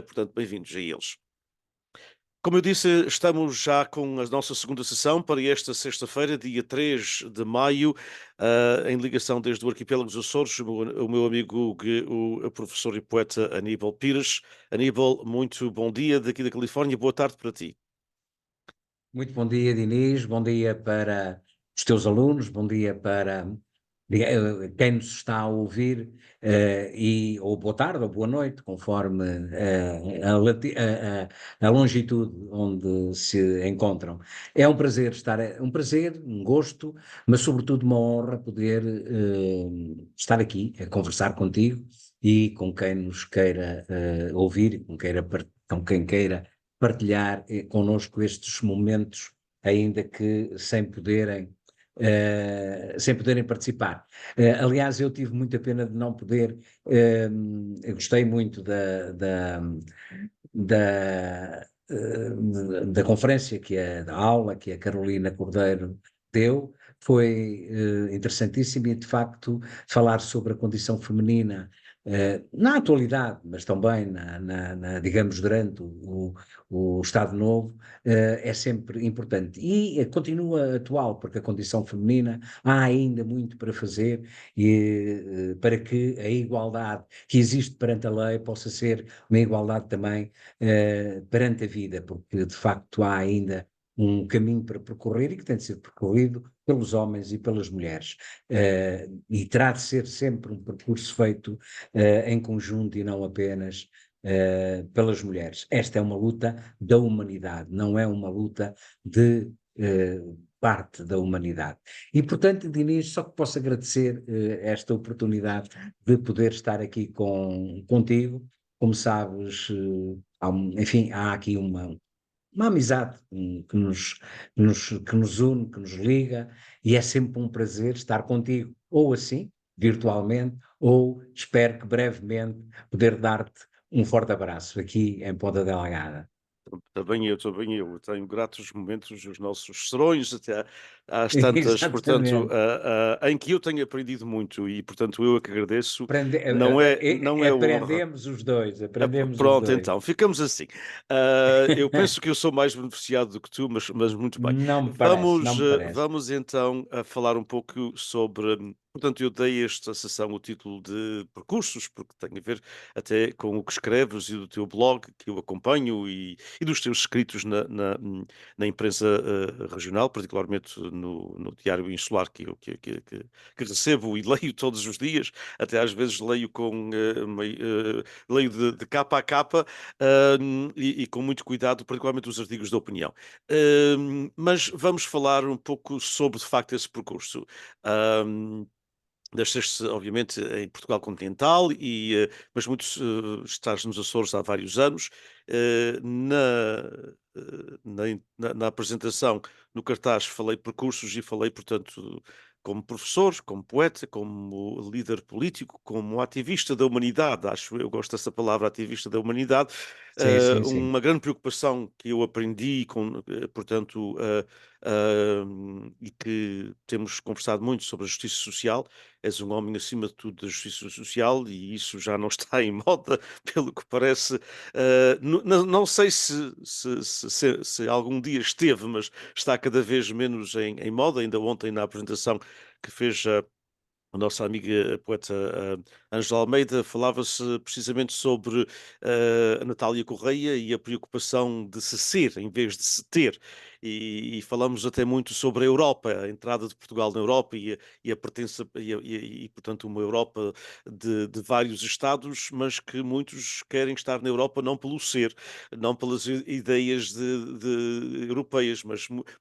portanto, bem-vindos a eles. Como eu disse, estamos já com a nossa segunda sessão para esta sexta-feira, dia 3 de maio, em ligação desde o arquipélago dos Açores, o meu amigo, o professor e poeta Aníbal Pires. Aníbal, muito bom dia daqui da Califórnia, boa tarde para ti. Muito bom dia, Diniz. Bom dia para os teus alunos, bom dia para quem nos está a ouvir, ou boa tarde ou boa noite, conforme a longitude onde se encontram. É um prazer um prazer, um gosto, mas sobretudo uma honra poder estar aqui a conversar contigo e com quem nos queira ouvir, e com quem queira partilhar connosco estes momentos, ainda que sem poderem participar. Aliás, eu tive muita pena de não poder, eu gostei muito da conferência, da aula que a Carolina Cordeiro deu. Foi interessantíssimo e, de facto, falar sobre a condição feminina na atualidade, mas também, digamos, durante o Estado Novo, é sempre importante. E continua atual, porque a condição feminina há ainda muito para fazer para que a igualdade que existe perante a lei possa ser uma igualdade também perante a vida, porque de facto há ainda um caminho para percorrer e que tem de ser percorrido pelos homens e pelas mulheres. E terá de ser sempre um percurso feito em conjunto e não apenas pelas mulheres. Esta é uma luta da humanidade, não é uma luta de parte da humanidade. E, portanto, Diniz, só que posso agradecer esta oportunidade de poder estar aqui contigo. Como sabes, enfim, há aqui uma amizade que nos une, que nos liga, e é sempre um prazer estar contigo, ou assim, virtualmente, ou espero que brevemente poder dar-te um forte abraço aqui em Ponta Delgada. Também eu, também eu. Tenho gratos momentos, os nossos serões, até às tantas, portanto, Exatamente. em que eu tenho aprendido muito e, portanto, eu é que agradeço. Aprende- Não é honra. aprendemos os Pronto, dois. então, ficamos assim. Eu penso que eu sou mais beneficiado do que tu, mas muito bem. Não me parece, não me parece. Vamos então a falar um pouco sobre. Portanto, eu dei esta sessão o título de Percursos, porque tem a ver até com o que escreves e do teu blog, que eu acompanho, e dos teus escritos na imprensa regional, particularmente no Diário Insular, que recebo e leio todos os dias, até às vezes leio leio de capa a capa, e com muito cuidado, particularmente os artigos de opinião. Mas vamos falar um pouco sobre, de facto, esse percurso. Um, Nasceste, obviamente, em Portugal continental, mas estás nos Açores há vários anos. Na apresentação, no cartaz, falei percursos e falei, portanto, como professor, como poeta, como líder político, como ativista da humanidade. Acho eu gosto dessa palavra, ativista da humanidade. Sim, sim, sim. Uma grande preocupação que eu aprendi, portanto, e que temos conversado muito sobre a justiça social. És um homem, acima de tudo, da justiça social, e isso já não está em moda, pelo que parece. Não sei se algum dia esteve, mas está cada vez menos em moda. Ainda ontem, na apresentação que fez a nossa amiga a poeta Ângela Almeida, falava-se precisamente sobre a Natália Correia e a preocupação de se ser em vez de se ter. E falamos até muito sobre a Europa, a entrada de Portugal na Europa e a pertença, portanto, uma Europa de vários Estados, mas que muitos querem estar na Europa não pelo ser, não pelas ideias europeias,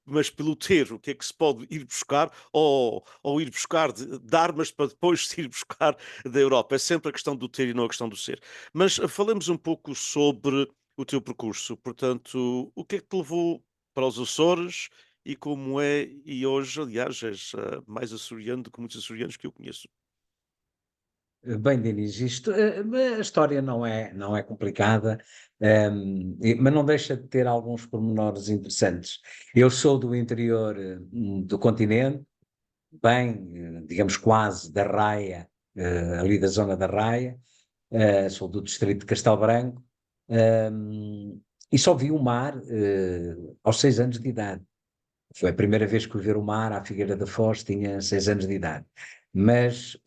mas pelo ter. O que é que se pode ir buscar ou ir buscar de armas para depois se ir buscar da Europa. É sempre a questão do ter e não a questão do ser. Mas falemos um pouco sobre o teu percurso. Portanto, o que é que te levou para os Açores e como é, e hoje, aliás, és mais açoriano do que muitos açorianos que eu conheço. Bem, Diniz, a história não é complicada, mas não deixa de ter alguns pormenores interessantes. Eu sou do interior, do continente, bem, digamos quase da Raia, ali da zona da Raia, sou do distrito de Castelo Branco, e só vi o mar aos 6 anos de idade. Foi a primeira vez que fui ver o mar à Figueira da Foz, tinha 6 anos de idade. Mas,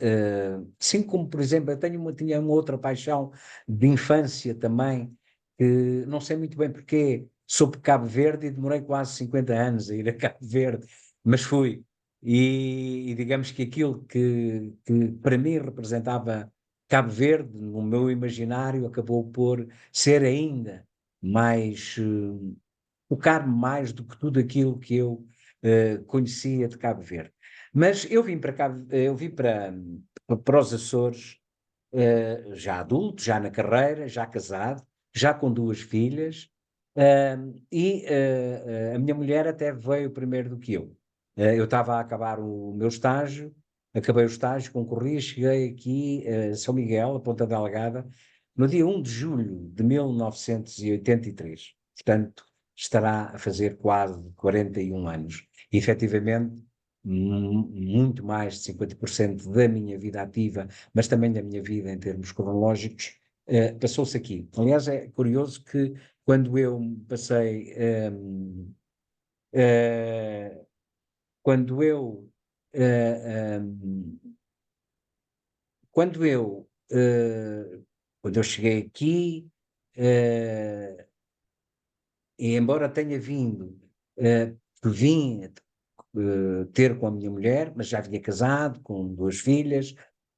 sim, como por exemplo, tinha uma outra paixão de infância também, que não sei muito bem porquê, sou de Cabo Verde e demorei quase 50 anos a ir a Cabo Verde, mas fui. E digamos que aquilo que para mim representava Cabo Verde, no meu imaginário, acabou por ser ainda mais focar-me mais do que tudo aquilo que eu conhecia de Cabo Verde. Mas eu vim para os Açores já adulto, já na carreira, já casado, já com 2 filhas, a minha mulher até veio primeiro do que eu. Eu estava a acabar o meu estágio, acabei o estágio, concorri, cheguei aqui a São Miguel, a Ponta Delgada, no dia 1 de julho de 1983. Portanto, estará a fazer quase 41 anos. E, efetivamente, muito mais de 50% da minha vida ativa, mas também da minha vida em termos cronológicos, passou-se aqui. Aliás, é curioso que quando eu passei, eh, quando eu, eh, um, quando eu, quando eu cheguei aqui, eh, e embora tenha vindo, vim ter com a minha mulher, mas já vinha casado, com 2 filhas,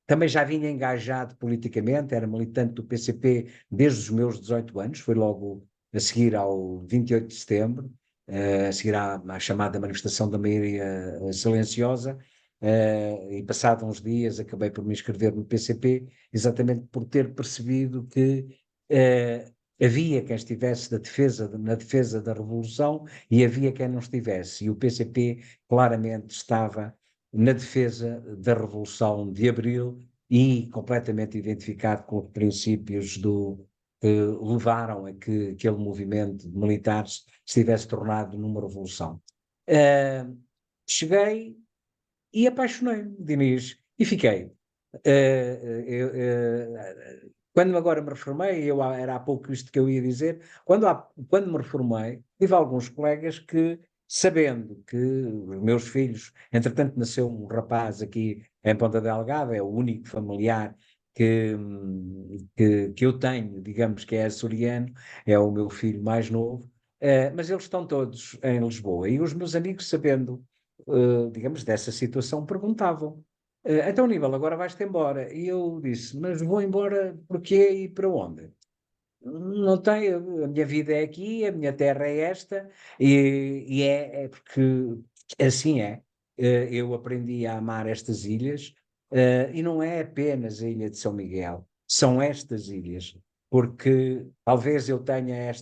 também já vinha engajado politicamente, era militante do PCP desde os meus 18 anos, foi logo a seguir ao 28 de setembro, a seguir à chamada manifestação da maioria silenciosa, e passado uns dias acabei por me inscrever no PCP, exatamente por ter percebido que havia quem estivesse na defesa da revolução e havia quem não estivesse, e o PCP claramente estava na defesa da Revolução de Abril e completamente identificado com os princípios que levaram a que aquele movimento de militares se tivesse tornado numa revolução. Cheguei e apaixonei-me, Diniz, e fiquei. Quando agora me reformei, era há pouco isto que eu ia dizer, quando me reformei, tive alguns colegas que, sabendo que os meus filhos, entretanto nasceu um rapaz aqui em Ponta Delgada, é o único familiar que eu tenho, digamos que é açoriano, é o meu filho mais novo, mas eles estão todos em Lisboa. E os meus amigos, sabendo, digamos, dessa situação, perguntavam. Então, Aníbal, agora vais-te embora. E eu disse, mas vou embora porquê e para onde? Não tenho, a minha vida é aqui, a minha terra é esta, e é porque assim é. Eu aprendi a amar estas ilhas, e não é apenas a Ilha de São Miguel, são estas ilhas, porque talvez eu tenha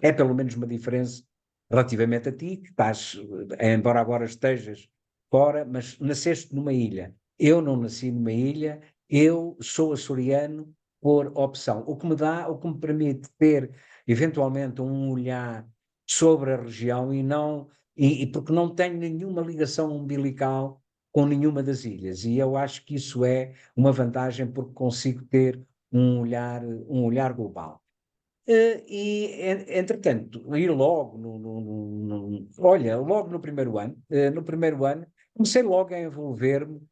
é pelo menos uma diferença relativamente a ti, que estás, embora agora estejas fora, mas nasceste numa ilha. Eu não nasci numa ilha, eu sou açoriano por opção, o que me permite ter eventualmente um olhar sobre a região e porque não tenho nenhuma ligação umbilical com nenhuma das ilhas, e eu acho que isso é uma vantagem porque consigo ter um olhar global. Entretanto, ir logo olha, logo no primeiro ano, comecei logo a envolver-me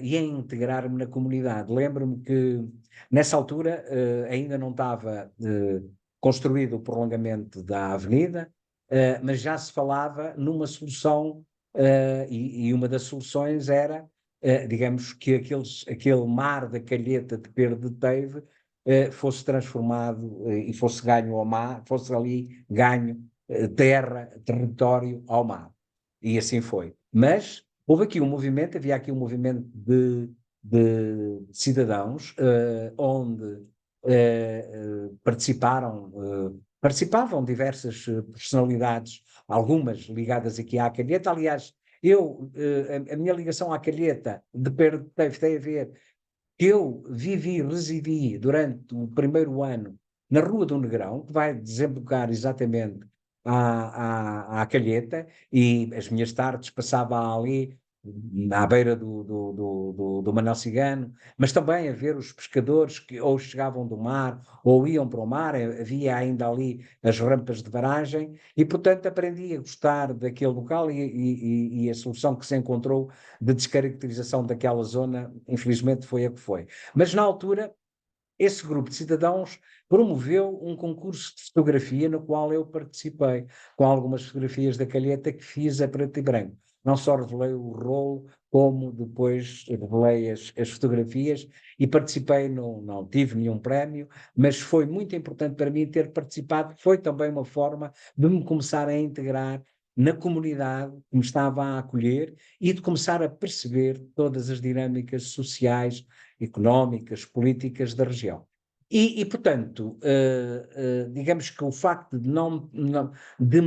e a integrar-me na comunidade. Lembro-me que nessa altura ainda não estava construído o prolongamento da avenida, mas já se falava numa solução, e uma das soluções era, digamos, que aquele mar da Calheta de Pedro de Teve fosse transformado e fosse ganho ao mar, fosse ali ganho terra, território ao mar. E assim foi. Mas houve aqui um movimento, havia aqui um movimento de cidadãos onde participavam diversas personalidades, algumas ligadas aqui à Calheta. Aliás, a minha ligação à Calheta de Pedro tem a ver que eu residi durante o primeiro ano na Rua do Negrão, que vai desembocar exatamente à Calheta, e as minhas tardes passava ali à beira do Manuel Cigano, mas também a ver os pescadores que ou chegavam do mar ou iam para o mar, havia ainda ali as rampas de barragem, e portanto aprendi a gostar daquele local e a solução que se encontrou de descaracterização daquela zona, infelizmente foi a que foi. Mas na altura esse grupo de cidadãos promoveu um concurso de fotografia no qual eu participei, com algumas fotografias da Calheta que fiz a preto e branco. Não só revelei o rolo, como depois revelei as fotografias e participei, não tive nenhum prémio, mas foi muito importante para mim ter participado, foi também uma forma de me começar a integrar na comunidade que me estava a acolher e de começar a perceber todas as dinâmicas sociais, económicas, políticas da região. Portanto, digamos que o facto de de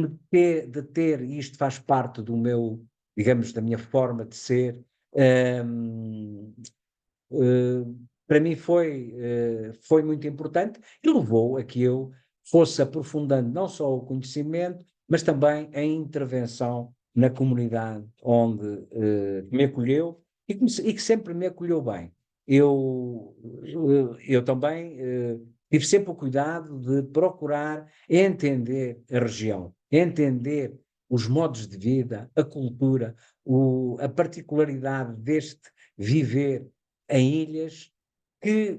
de ter, e isto faz parte do meu, digamos, da minha forma de ser, para mim foi muito importante e levou a que eu fosse aprofundando não só o conhecimento, mas também a intervenção na comunidade onde me acolheu e que sempre me acolheu bem. Eu também tive sempre o cuidado de procurar entender a região, entender os modos de vida, a cultura, a particularidade deste viver em ilhas, que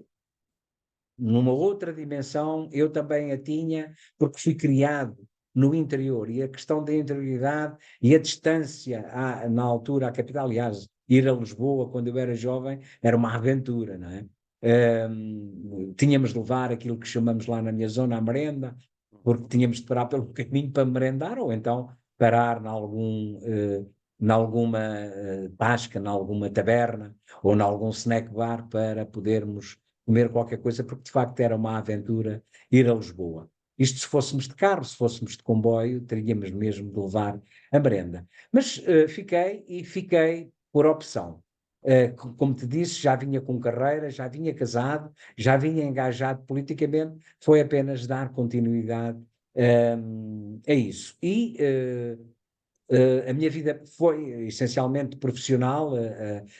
numa outra dimensão eu também a tinha, porque fui criado no interior, e a questão da interioridade e a distância na altura à capital, aliás, ir a Lisboa quando eu era jovem era uma aventura, não é? Tínhamos de levar aquilo que chamamos lá na minha zona a merenda, porque tínhamos de parar pelo caminho para merendar, ou então parar em alguma tasca, em alguma taberna, ou em algum snack bar para podermos comer qualquer coisa, porque de facto era uma aventura ir a Lisboa. Isto se fôssemos de carro, se fôssemos de comboio, teríamos mesmo de levar a merenda. Mas fiquei por opção. Como te disse, já vinha com carreira, já vinha casado, já vinha engajado politicamente, foi apenas dar continuidade a isso. A minha vida foi essencialmente profissional,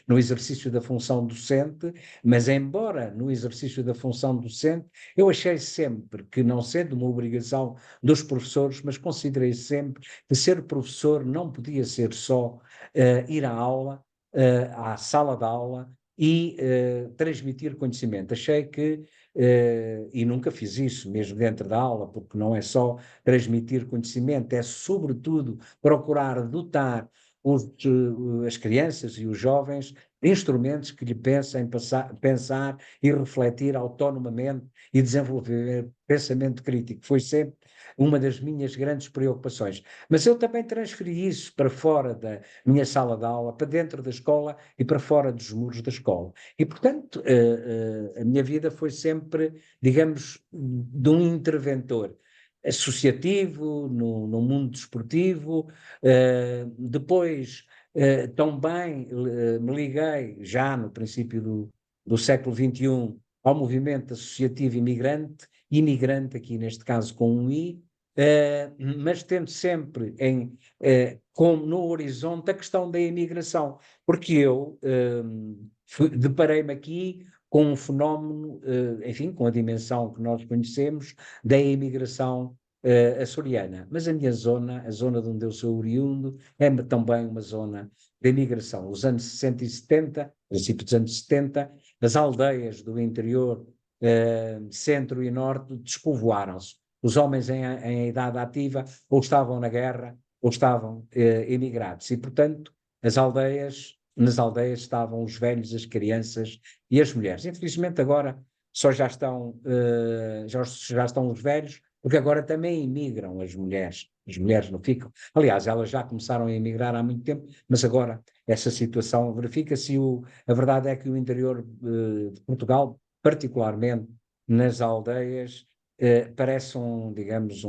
no exercício da função docente, mas embora no exercício da função docente, eu achei sempre que, não sendo uma obrigação dos professores, mas considerei sempre que ser professor não podia ser só ir à aula, à sala de aula e transmitir conhecimento. Achei que, e nunca fiz isso, mesmo dentro da aula, porque não é só transmitir conhecimento, é sobretudo procurar dotar as crianças e os jovens de instrumentos que lhe pensem pensar e refletir autonomamente e desenvolver pensamento crítico. Foi sempre uma das minhas grandes preocupações. Mas eu também transferi isso para fora da minha sala de aula, para dentro da escola e para fora dos muros da escola. E, portanto, a minha vida foi sempre, digamos, de um interventor associativo, no mundo desportivo. Depois, também me liguei, já no princípio do século XXI, ao movimento associativo imigrante, aqui neste caso com um I, mas tendo sempre como no horizonte a questão da imigração, porque eu deparei-me aqui com um fenómeno, enfim, com a dimensão que nós conhecemos da imigração açoriana. Mas a minha zona, a zona de onde eu sou oriundo, é também uma zona de imigração. Os anos 60 e 70, princípio dos anos 70, as aldeias do interior, centro e norte, despovoaram-se. Os homens em idade ativa ou estavam na guerra ou estavam emigrados. E, portanto, nas aldeias estavam os velhos, as crianças e as mulheres. Infelizmente agora só já estão os velhos, porque agora também imigram as mulheres. As mulheres não ficam. Aliás, elas já começaram a emigrar há muito tempo, mas agora essa situação verifica-se. A verdade é que o interior de Portugal, particularmente nas aldeias, parece digamos,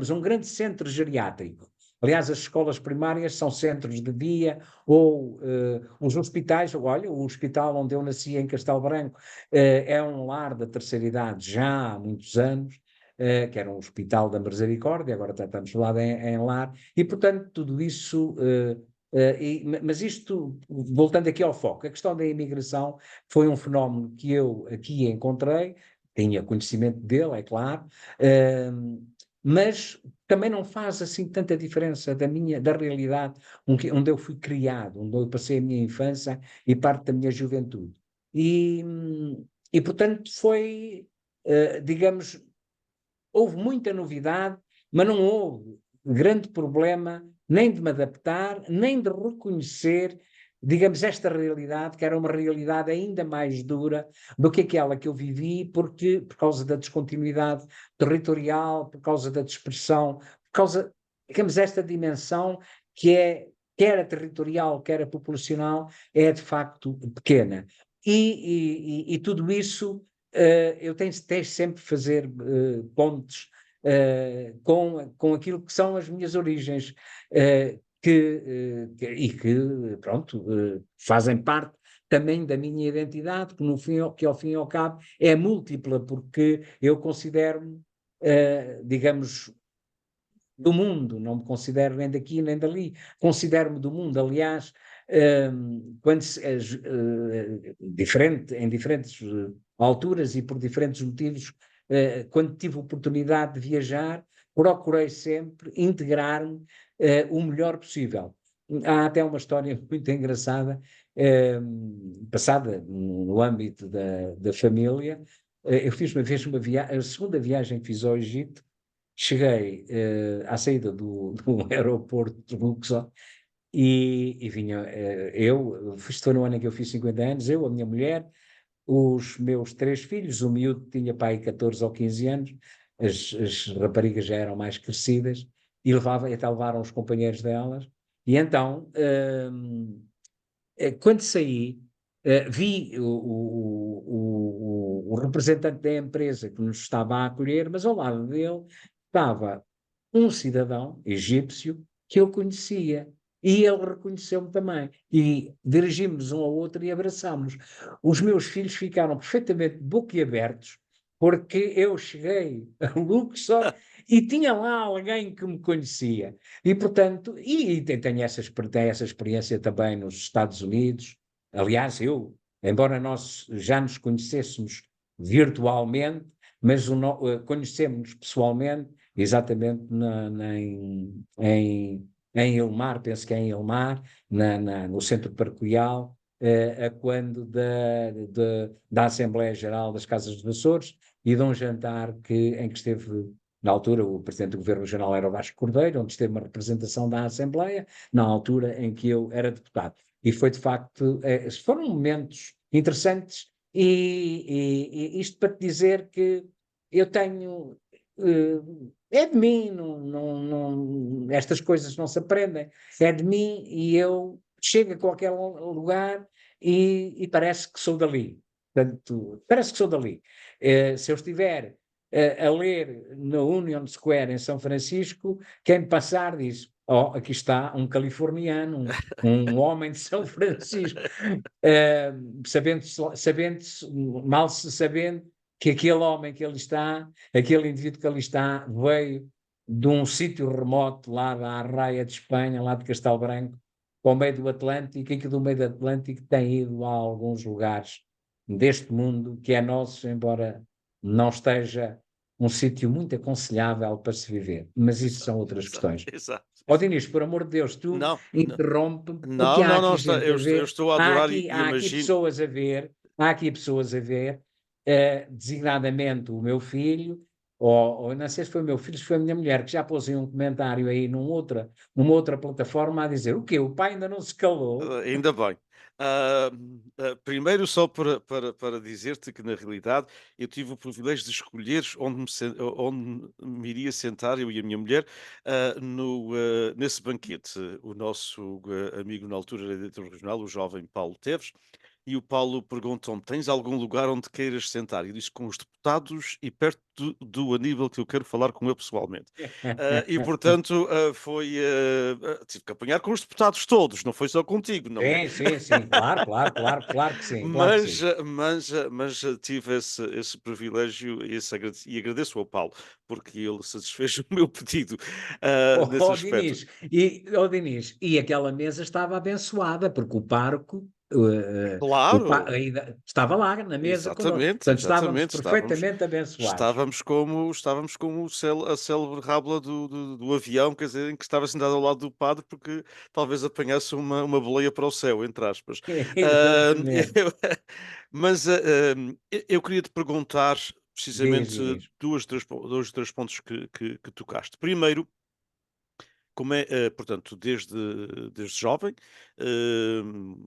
um grande centro geriátrico. Aliás, as escolas primárias são centros de dia, ou os hospitais. Olha, o hospital onde eu nasci, em Castelo Branco, é um lar da terceira idade já há muitos anos. que era um hospital da Misericórdia, agora estamos lá em lar, e portanto tudo isso, mas isto, voltando aqui ao foco, a questão da imigração foi um fenómeno que eu aqui encontrei, tinha conhecimento dele, é claro, mas também não faz assim tanta diferença da realidade onde eu fui criado, onde eu passei a minha infância e parte da minha juventude. E, e portanto foi, digamos, houve muita novidade, mas não houve grande problema nem de me adaptar, nem de reconhecer, digamos, esta realidade, que era uma realidade ainda mais dura do que aquela que eu vivi, porque por causa da descontinuidade territorial, por causa da dispersão, por causa, digamos, esta dimensão que é, quer a territorial, quer a populacional, é de facto pequena. E tudo isso eu tenho sempre de fazer pontes com aquilo que são as minhas origens, e que, pronto, fazem parte também da minha identidade, que, no fim, que ao fim e ao cabo é múltipla, porque eu considero-me, digamos, do mundo, não me considero nem daqui nem dali, considero-me do mundo. Aliás, quando em diferentes alturas e por diferentes motivos, quando tive oportunidade de viajar, procurei sempre integrar-me o melhor possível. Há até uma história muito engraçada, passada no âmbito da família. Eu fiz uma vez a segunda viagem que fiz ao Egito. Cheguei à saída do aeroporto de Luxor e vinha isto foi no ano em que eu fiz 50 anos, eu, a minha mulher, os meus três filhos, o miúdo tinha pai 14 ou 15 anos, as raparigas já eram mais crescidas e até levaram os companheiros delas. E então, quando saí, vi o representante da empresa que nos estava a acolher, mas ao lado dele estava um cidadão egípcio que eu conhecia. E ele reconheceu-me também. E dirigimos-nos um ao outro e abraçámos. Os meus filhos ficaram perfeitamente boquiabertos, porque eu cheguei a Luxor e tinha lá alguém que me conhecia. E, portanto, tenho essa experiência também nos Estados Unidos. Aliás, embora nós já nos conhecêssemos virtualmente, mas conhecemos-nos pessoalmente, exatamente em Ilmar, penso que é em Ilmar, no Centro Paroquial, a quando da Assembleia Geral das Casas dos Açores e de um jantar em que esteve, na altura, o Presidente do Governo Regional era o Vasco Cordeiro, onde esteve uma representação da Assembleia, na altura em que eu era deputado. E foi, de facto, foram momentos interessantes e isto para te dizer que eu tenho é de mim, estas coisas não se aprendem, é de mim e eu chego a qualquer lugar e parece que sou dali. Portanto, parece que sou dali. Se eu estiver a ler no Union Square em São Francisco, quem me passar diz: Oh, aqui está um californiano, um homem de São Francisco, mal se sabendo que aquele homem que ali está, aquele indivíduo que ali está, veio de um sítio remoto lá da Arraia de Espanha, lá de Castelo Branco, para o meio do Atlântico, e que do meio do Atlântico tem ido a alguns lugares deste mundo que é nosso, embora não esteja um sítio muito aconselhável para se viver. Mas isso Exato, são outras exato, questões. exato. Ó Dinis, por amor de Deus, tu Não, não, interrompe-me, porque não, há não, não aqui está, gente a eu ver, estou a adorar e há aqui imagino. pessoas a ver, designadamente o meu filho, ou não sei se foi o meu filho, se foi a minha mulher, que já pôs em um comentário aí numa outra plataforma a dizer o quê? O pai ainda não se calou? Ainda bem. Ah, primeiro, só para dizer-te que, na realidade, eu tive o privilégio de escolher onde me iria sentar, eu e a minha mulher, nesse banquete. O nosso amigo, na altura, era diretor regional, o jovem Paulo Teves, e o Paulo perguntou-me: "Tens algum lugar onde queiras sentar?" E eu disse: "Com os deputados e perto do Aníbal, que eu quero falar com ele pessoalmente." E portanto, tive que apanhar com os deputados todos, não foi só contigo, não é? Sim, sim, sim, claro, claro, claro, claro que sim, claro que Mas, sim. tive esse privilégio e agradeço ao Paulo, porque ele satisfez o meu pedido, nesse aspecto. E aquela mesa estava abençoada, porque o pároco, Claro! ainda estava lá na mesa connosco, Exatamente, portanto estávamos exatamente. Estávamos perfeitamente abençoados. estávamos como a célebre rábula do avião, quer dizer, em que estava sentado ao lado do padre, porque talvez apanhasse uma boleia para o céu, entre aspas. Ah, Exatamente. eu mas, eu queria te perguntar Diz, precisamente diz. 2, 3 pontos que tocaste. Primeiro, como é, portanto, desde jovem,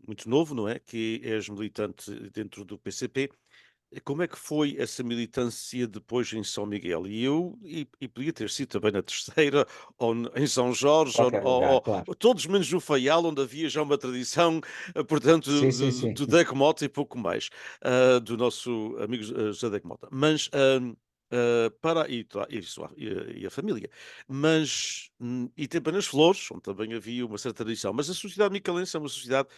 muito novo, não é, que és militante dentro do PCP. Como é que foi essa militância depois em São Miguel? E podia ter sido também na Terceira, ou em São Jorge, ou, Qualquer lugar, claro. todos menos no Faial, onde havia já uma tradição, portanto, Sim, sim, sim. do Deco Mota e pouco mais, do nosso amigo José Deco Mota. Mas, e a família. Mas, e também nas Flores, onde também havia uma certa tradição. Mas a sociedade micalense é uma sociedade,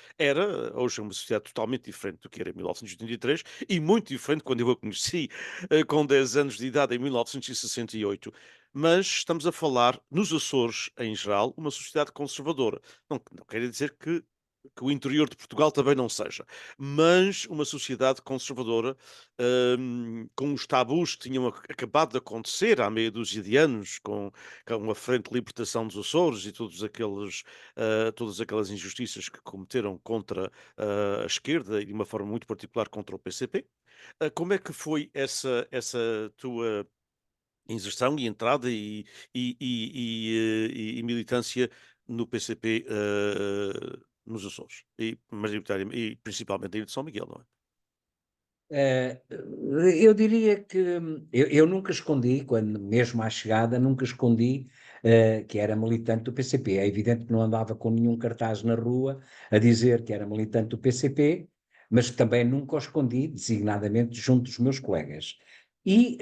hoje é uma sociedade totalmente diferente do que era em 1983 e muito diferente quando eu a conheci, com 10 anos de idade, em 1968. Mas estamos a falar, nos Açores em geral, uma sociedade conservadora. Não quer dizer que o interior de Portugal também não seja, mas uma sociedade conservadora, com os tabus que tinham acabado de acontecer há meia dúzia de anos, com a Frente de Libertação dos Açores e todas aquelas injustiças que cometeram contra a esquerda e de uma forma muito particular contra o PCP. Como é que foi essa tua inserção e entrada e militância no PCP, nos Açores? E principalmente aí de São Miguel, não é? Eh, eu diria que eu nunca escondi, quando mesmo à chegada, nunca escondi, que era militante do PCP. É evidente que não andava com nenhum cartaz na rua a dizer que era militante do PCP, mas também nunca o escondi, designadamente junto dos meus colegas. E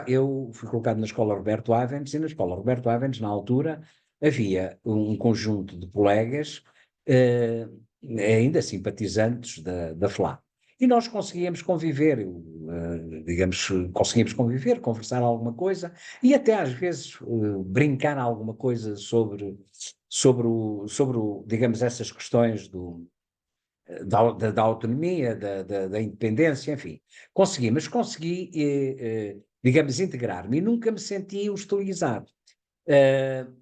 eu fui colocado na Escola Roberto Avens, e na Escola Roberto Avens, na altura, havia um conjunto de colegas, eh, ainda simpatizantes da FLA. E nós conseguíamos conviver, digamos, conseguíamos conviver, conversar alguma coisa e até às vezes brincar alguma coisa digamos, essas questões da autonomia, da independência, enfim. Consegui, digamos, integrar-me e nunca me senti hostilizado.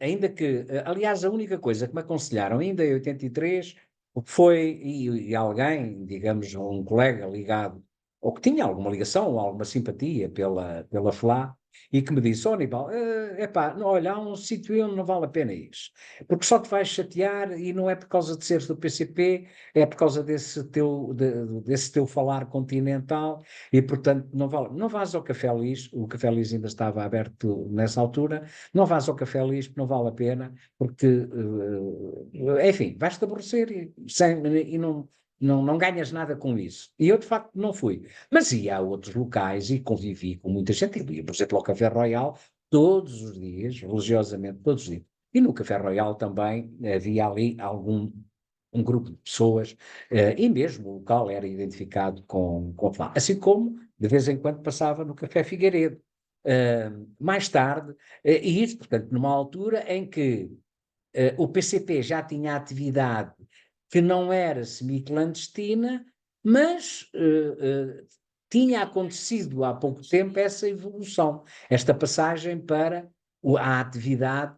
Ainda que, aliás, a única coisa que me aconselharam ainda em 83 foi, e alguém, digamos, um colega ligado, ou que tinha alguma ligação ou alguma simpatia pela FLA, e que me disse: "Ó Aníbal, epá, olha, há um sítio onde não vale a pena ir, porque só te vais chatear e não é por causa de seres do PCP, é por causa desse teu falar continental e, portanto, não vás ao Café Lis", o Café Lis ainda estava aberto nessa altura, "não vás ao Café Lispo, não vale a pena, porque, enfim, vais-te aborrecer e não ganhas nada com isso." E eu, de facto, não fui. Mas ia a outros locais e convivi com muita gente. Eu ia, por exemplo, ao Café Royal todos os dias, religiosamente, todos os dias. E no Café Royal também havia ali um grupo de pessoas, e mesmo o local era identificado com a FLA. Assim como, de vez em quando, passava no Café Figueiredo. Mais tarde, e isso, portanto, numa altura em que o PCP já tinha atividade que não era semi-clandestina, mas tinha acontecido há pouco tempo essa evolução, esta passagem para a atividade,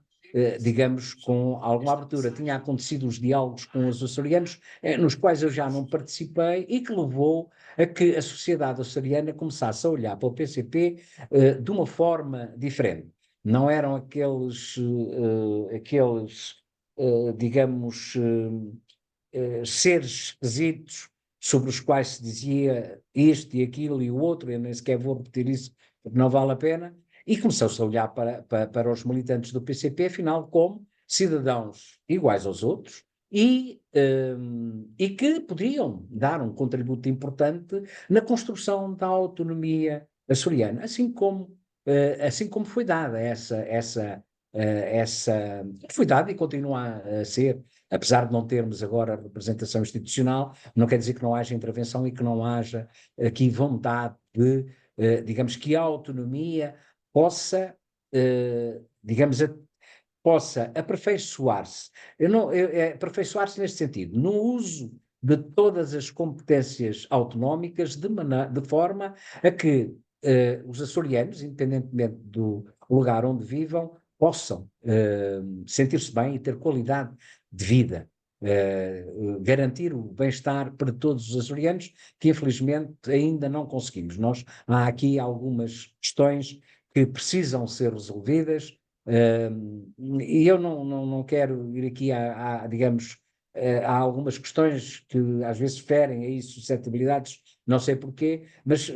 digamos, com alguma abertura. Tinha acontecido os diálogos com os açorianos, nos quais eu já não participei e que levou a que a sociedade açoriana começasse a olhar para o PCP de uma forma diferente. Não eram digamos, seres esquisitos sobre os quais se dizia isto e aquilo e o outro, eu nem sequer vou repetir isso porque não vale a pena, e começou-se a olhar para os militantes do PCP, afinal, como cidadãos iguais aos outros, e que podiam dar um contributo importante na construção da autonomia açoriana, assim como foi dada foi dada e continua a ser, apesar de não termos agora representação institucional, não quer dizer que não haja intervenção e que não haja aqui vontade de, digamos, que a autonomia possa, digamos, possa aperfeiçoar-se. Aperfeiçoar-se neste sentido, no uso de todas as competências autonómicas, de forma a que os açorianos, independentemente do lugar onde vivam, possam sentir-se bem e ter qualidade de vida. Garantir o bem-estar para todos os açorianos, que infelizmente ainda não conseguimos. Há aqui algumas questões que precisam ser resolvidas, e eu não quero ir aqui digamos, há algumas questões que às vezes ferem aí suscetibilidades, não sei porquê, mas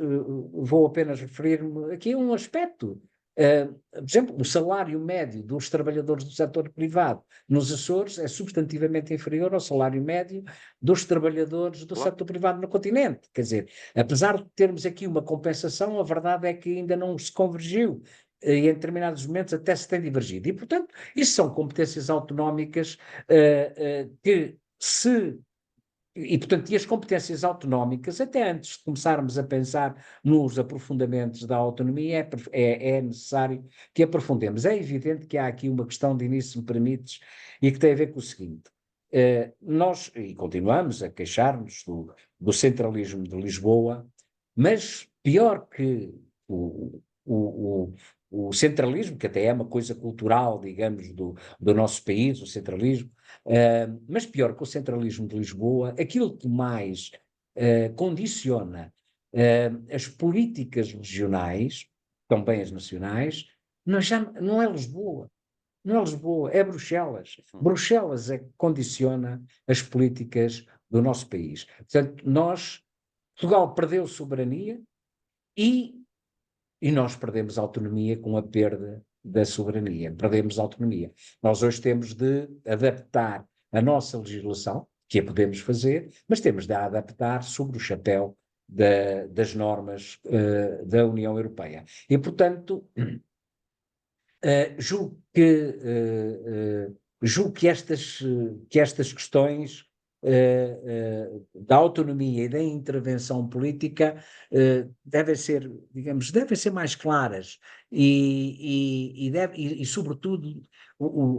vou apenas referir-me aqui a um aspecto. Por exemplo, o salário médio dos trabalhadores do setor privado nos Açores é substantivamente inferior ao salário médio dos trabalhadores do Claro, setor privado no continente. Quer dizer, apesar de termos aqui uma compensação, a verdade é que ainda não se convergiu e em determinados momentos até se tem divergido. E, portanto, isso são competências autonómicas que se. E, portanto, e as competências autonómicas, até antes de começarmos a pensar nos aprofundamentos da autonomia, é necessário que aprofundemos. É evidente que há aqui uma questão de início, se me permites, e que tem a ver com o seguinte. Nós, e continuamos a queixar-nos do centralismo de Lisboa, mas pior que o, o centralismo, que até é uma coisa cultural, digamos, do nosso país, o centralismo, mas pior que o centralismo de Lisboa, aquilo que mais condiciona as políticas regionais, também as nacionais, não é Lisboa. Não é Lisboa, é Bruxelas. uhum, Bruxelas é que condiciona as políticas do nosso país. Portanto, Portugal perdeu soberania e e nós perdemos autonomia com a perda da soberania, perdemos autonomia. Nós hoje temos de adaptar a nossa legislação, que a podemos fazer, mas temos de a adaptar sobre o chapéu das normas da União Europeia. E, portanto, julgo que estas questões da autonomia e da intervenção política devem ser, digamos, devem ser mais claras e sobretudo,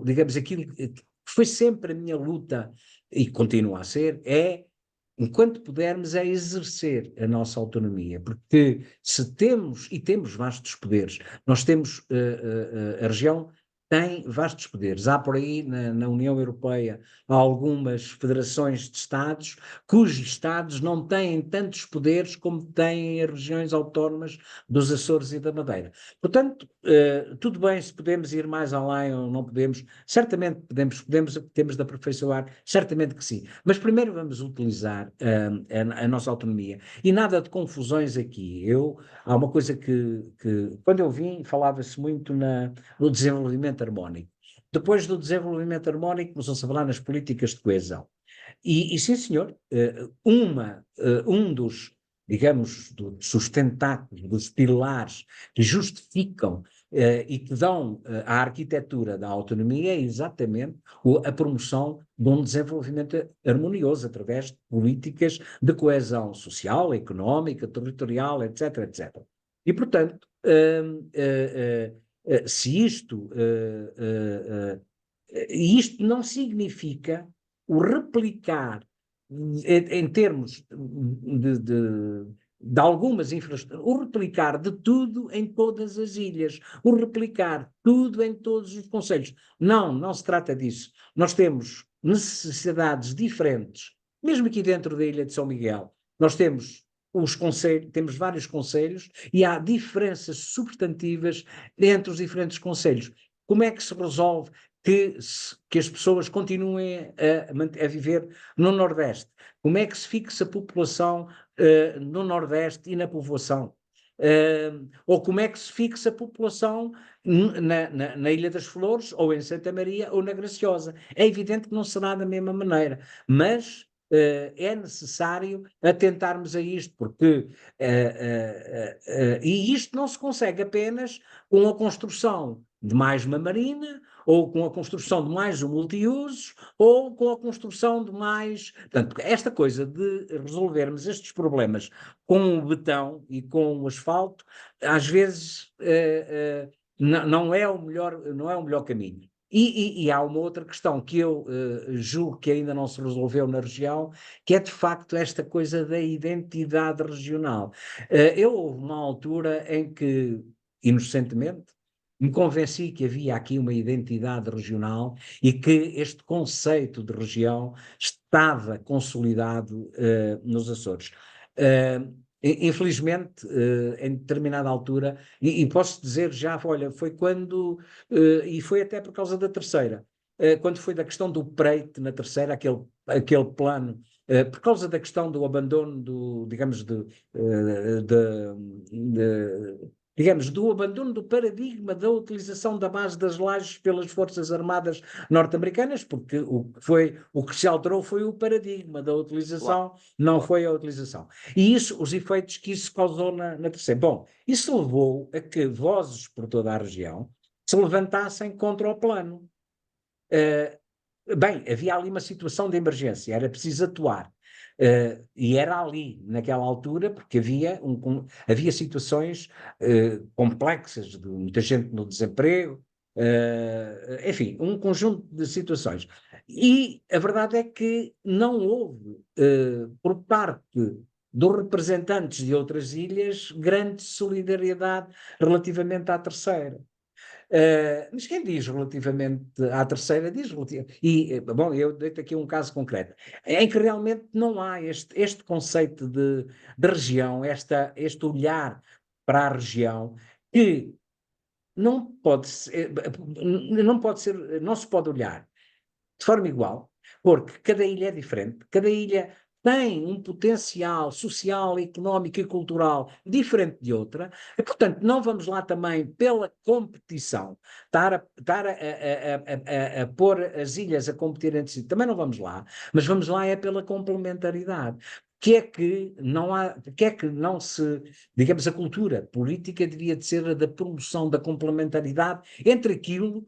digamos, aquilo que foi sempre a minha luta e continua a ser, enquanto pudermos, é exercer a nossa autonomia, porque se temos, e temos vastos poderes, nós temos, a região tem vastos poderes. Há por aí na União Europeia algumas federações de Estados cujos Estados não têm tantos poderes como têm as regiões autónomas dos Açores e da Madeira. Portanto, tudo bem se podemos ir mais além ou não podemos, certamente temos de aperfeiçoar, certamente que sim. Mas primeiro vamos utilizar a nossa autonomia. E nada de confusões aqui. Há uma coisa que quando eu vim, falava-se muito no desenvolvimento harmónico. Depois do desenvolvimento harmónico, começou-se a falar nas políticas de coesão. E sim, senhor, um dos, digamos, dos sustentáculos, dos pilares que justificam e que dão à arquitetura da autonomia é exatamente a promoção de um desenvolvimento harmonioso através de políticas de coesão social, económica, territorial, etc, etc. E, portanto, se isto não significa o replicar em termos de algumas infraestruturas, o replicar de tudo em todas as ilhas, o replicar tudo em todos os concelhos. Não se trata disso. Nós temos necessidades diferentes, mesmo aqui dentro da Ilha de São Miguel. Nós temos temos vários concelhos e há diferenças substantivas entre os diferentes concelhos. Como é que se resolve que as pessoas continuem a viver no Nordeste? Como é que se fixa a população no Nordeste e na povoação? ou como é que se fixa a população na Ilha das Flores, ou em Santa Maria, ou na Graciosa. É evidente que não será da mesma maneira, mas é necessário atentarmos a isto, porque e isto não se consegue apenas com a construção de mais uma marina, ou com a construção de mais um multiusos, ou com a construção de mais. Portanto, esta coisa de resolvermos estes problemas com o betão e com o asfalto, às vezes não é o melhor, não é o melhor caminho. E há uma outra questão que eu julgo que ainda não se resolveu na região, que é de facto esta coisa da identidade regional. Eu houve uma altura em que, inocentemente, me convenci que havia aqui uma identidade regional e que este conceito de região estava consolidado nos Açores. Infelizmente, em determinada altura, e posso dizer já, olha, foi quando, e foi até por causa da terceira, quando foi da questão do Preite na terceira, aquele plano, por causa da questão do abandono digamos, digamos, do abandono do paradigma da utilização da base das lajes pelas Forças Armadas norte-americanas, porque o que se alterou foi o paradigma da Claro, utilização, não claro. foi a utilização. E isso, os efeitos que isso causou na terceira. Bom, isso levou a que vozes por toda a região se levantassem contra o plano. Bem, havia ali uma situação de emergência, era preciso atuar. E era ali, naquela altura, porque havia situações complexas, de muita gente no desemprego, enfim, um conjunto de situações. E a verdade é que não houve, por parte dos representantes de outras ilhas, grande solidariedade relativamente à terceira. Mas quem diz relativamente à terceira, diz relativamente. Bom, eu dei-te aqui um caso concreto, em que realmente não há este conceito de região, este olhar para a região, que não pode ser, não se pode olhar de forma igual, porque cada ilha é diferente, cada ilha tem um potencial social, económico e cultural diferente de outra, e, portanto, não vamos lá também pela competição, estar a pôr as ilhas a competir entre si, também não vamos lá, mas vamos lá é pela complementaridade. Que é que não se, digamos, a cultura política devia de ser a da promoção da complementaridade entre aquilo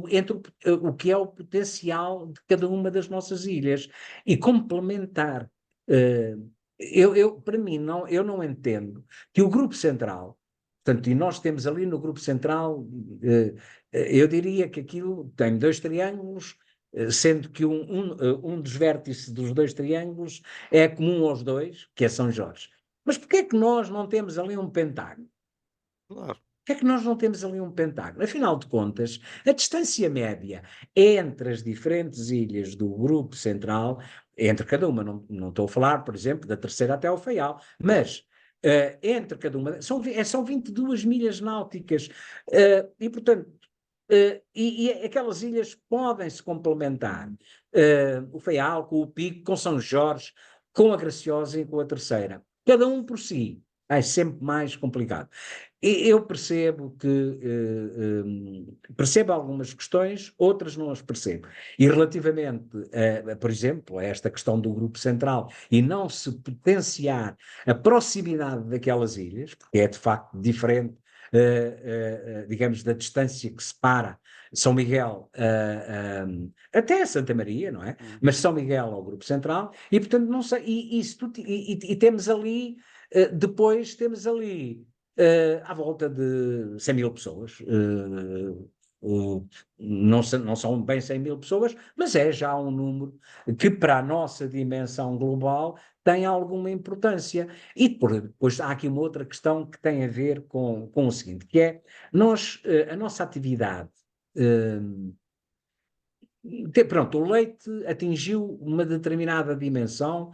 entre o que é o potencial de cada uma das nossas ilhas e complementar. eh, para mim, não, eu não entendo que o Grupo Central, portanto, e nós temos ali no Grupo Central, eu diria que aquilo tem dois triângulos, sendo que um dos vértices dos dois triângulos é comum aos dois, que é São Jorge. Mas porquê é que nós não temos ali um pentágono? Claro. Que é que nós não temos ali um pentágono? Afinal de contas, a distância média entre as diferentes ilhas do grupo central, entre cada uma, não estou a falar, por exemplo, da terceira até ao Faial, mas entre cada uma, são 22 milhas náuticas, e portanto, e aquelas ilhas podem se complementar, o Faial com o Pico, com São Jorge, com a Graciosa e com a terceira. Cada um por si. É sempre mais complicado. Eu percebo que percebo algumas questões, outras não as percebo. E relativamente, por exemplo, a esta questão do Grupo Central e não se potenciar a proximidade daquelas ilhas, porque é de facto diferente, digamos, da distância que separa São Miguel até Santa Maria, não é? Hum. Mas São Miguel ao Grupo Central, e portanto não sei, e temos ali, depois temos ali à volta de 100 mil pessoas. Não são bem 100 mil pessoas, mas é já um número que, para a nossa dimensão global, tem alguma importância. E depois há aqui uma outra questão que tem a ver com o seguinte, que é a nossa atividade. Pronto, o leite atingiu uma determinada dimensão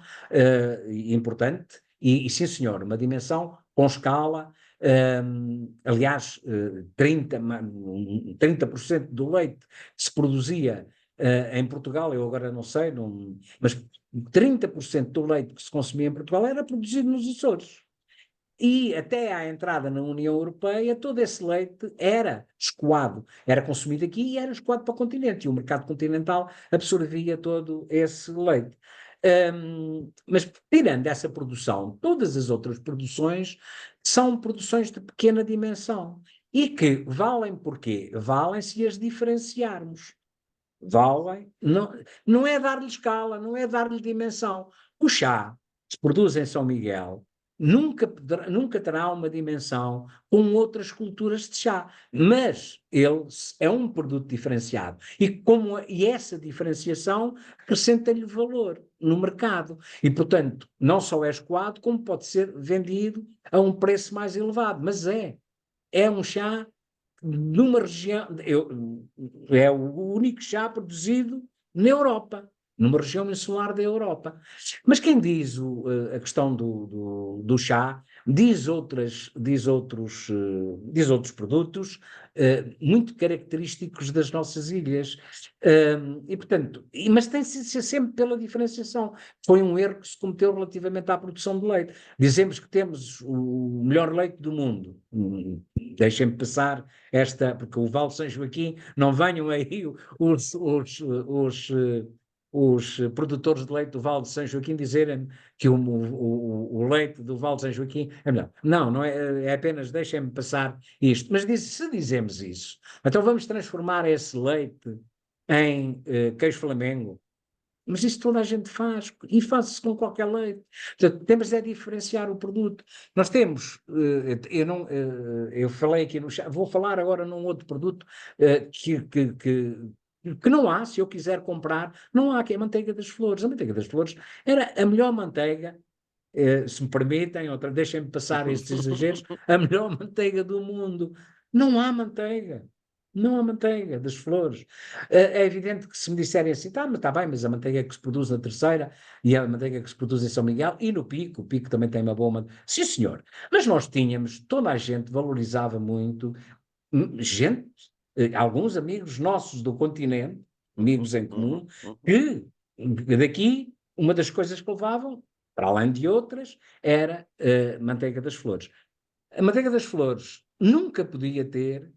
importante, e sim, senhor, uma dimensão com escala. Aliás, 30% do leite que se produzia em Portugal, eu agora não sei, mas 30% do leite que se consumia em Portugal era produzido nos Açores. E até à entrada na União Europeia, todo esse leite era escoado, era consumido aqui e era escoado para o continente, e o mercado continental absorvia todo esse leite. Mas tirando essa produção, todas as outras produções são produções de pequena dimensão e que valem porquê? Valem se as diferenciarmos. Valem, não, não é dar-lhe escala, não é dar-lhe dimensão. O chá que se produz em São Miguel nunca terá uma dimensão com outras culturas de chá, mas ele é um produto diferenciado e essa diferenciação acrescenta-lhe valor no mercado e, portanto, não só é escoado, como pode ser vendido a um preço mais elevado, mas é um chá numa região, é o único chá produzido na Europa, numa região insular da Europa. Mas quem diz a questão do chá, diz outros produtos muito característicos das nossas ilhas. E, portanto, mas tem de ser sempre pela diferenciação. Foi um erro que se cometeu relativamente à produção de leite. Dizemos que temos o melhor leite do mundo. Deixem-me passar porque o Val de São Joaquim, não venham aí os produtores de leite do Val de São Joaquim dizerem que o leite do Val de São Joaquim é melhor. Não, não é, é apenas deixem-me passar isto. Mas se dizemos isso, então vamos transformar esse leite em queijo Flamengo. Mas isso toda a gente faz, e faz-se com qualquer leite. Portanto, temos é diferenciar o produto. Nós temos, eu falei aqui no chá, vou falar agora num outro produto que não há, se eu quiser comprar, não há, que é a manteiga das flores. A manteiga das flores era a melhor manteiga, se me permitem, deixem-me passar estes exageros, a melhor manteiga do mundo. Não há manteiga. Não há manteiga das flores. É evidente que se me disserem assim, tá, mas está bem, mas a manteiga que se produz na Terceira e a manteiga que se produz em São Miguel e no Pico, o Pico também tem uma boa manteiga. Sim, senhor. Mas nós tínhamos, toda a gente valorizava muito, gente, alguns amigos nossos do continente, amigos em Uhum, comum, uhum. que daqui, uma das coisas que levavam, para além de outras, era manteiga das flores. A manteiga das flores nunca podia ter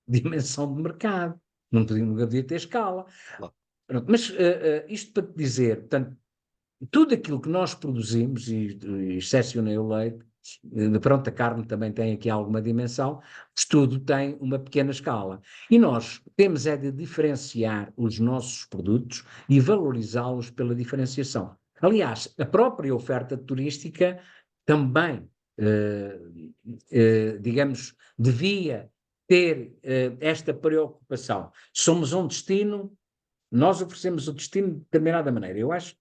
dimensão de mercado, nunca podia ter escala. Claro. Pronto, mas isto para te dizer, portanto, tudo aquilo que nós produzimos, e excepcionei o leite, pronto, a carne também tem aqui alguma dimensão, mas tudo tem uma pequena escala. E nós temos é de diferenciar os nossos produtos e valorizá-los pela diferenciação. Aliás, a própria oferta turística também, digamos, devia ter esta preocupação. Somos um destino, nós oferecemos o destino de determinada maneira. Eu acho que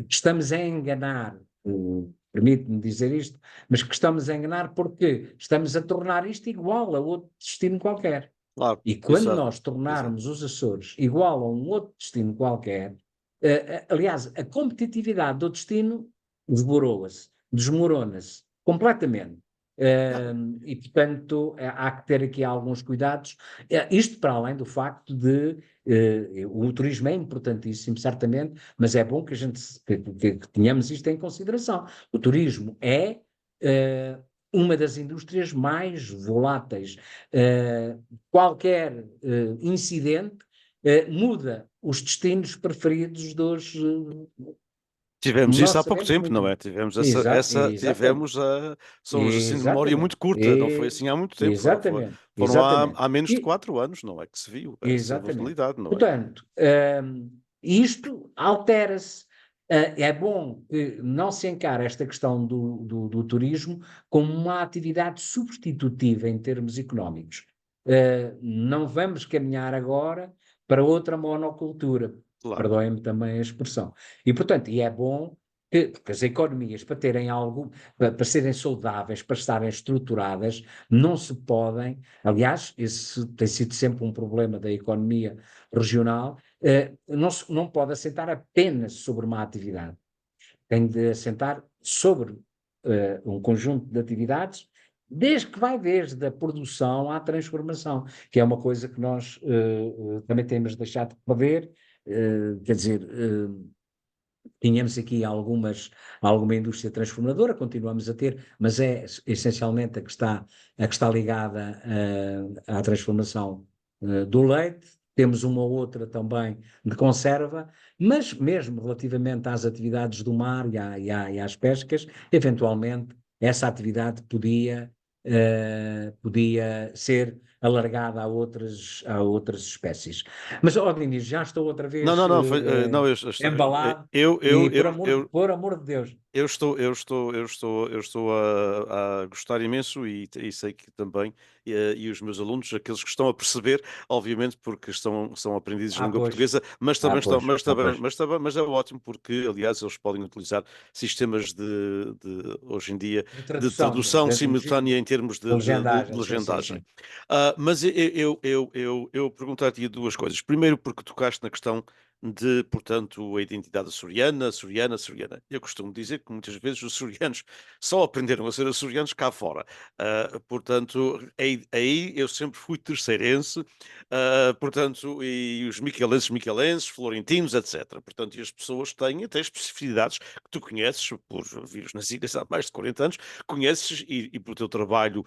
estamos a enganar, permite-me dizer isto, mas que estamos a enganar porque estamos a tornar isto igual a outro destino qualquer. Claro, E quando exato, nós exato. tornarmos os Açores igual a um outro destino qualquer, aliás, a competitividade do destino desmorona-se completamente. Yeah. E, portanto, há que ter aqui alguns cuidados. Isto para além do facto de o turismo é importantíssimo, certamente, mas é bom que a gente que tenhamos isto em consideração. O turismo é uma das indústrias mais voláteis. Qualquer incidente muda os destinos preferidos Tivemos isso nós há pouco sabemos tempo, muito não é? bem. Tivemos Exatamente, somos assim de memória exatamente, muito curta, não foi assim há muito tempo, exatamente, foram exatamente. há menos de E, 4 anos, não é? Que se viu essa exatamente. volatilidade, não é? Portanto, isto altera-se. É bom que não se encare esta questão do turismo como uma atividade substitutiva em termos económicos. Não vamos caminhar agora para outra monocultura. Claro. Perdoem-me também a expressão. E, portanto, é bom porque as economias, para terem algo, para serem saudáveis, para estarem estruturadas, não se podem. Aliás, esse tem sido sempre um problema da economia regional, não pode assentar apenas sobre uma atividade, tem de assentar sobre um conjunto de atividades, desde a produção à transformação, que é uma coisa que nós também temos deixado de ver, quer dizer, tínhamos aqui alguma indústria transformadora, continuamos a ter, mas é essencialmente a que está ligada à transformação do leite. Temos uma ou outra também de conserva, mas mesmo relativamente às atividades do mar e às pescas, eventualmente essa atividade podia ser alargada a outras espécies. Mas, ó, Diniz, já estou outra Não, vez não, não, não, embalado e por amor de Deus. Eu estou a gostar imenso e sei que também, e os meus alunos, aqueles que estão a perceber, obviamente, porque são aprendizes de Ah, língua pois, portuguesa, mas também estão, pois, pois. mas é ótimo porque, aliás, eles podem utilizar sistemas hoje em dia, De de tradução, tradução de simultânea em termos de legendagem, sim, sim, legendagem. sim. Mas eu perguntar-te duas coisas. Primeiro, porque tocaste na questão de, portanto, a identidade açoriana. Eu costumo dizer que muitas vezes os açorianos só aprenderam a ser açorianos cá fora. Portanto, aí eu sempre fui terceirense, portanto, e os miquelenses, florentinos, etc. Portanto, e as pessoas têm até especificidades que tu conheces, por vires nas ilhas há mais de 40 anos, conheces e por teu trabalho,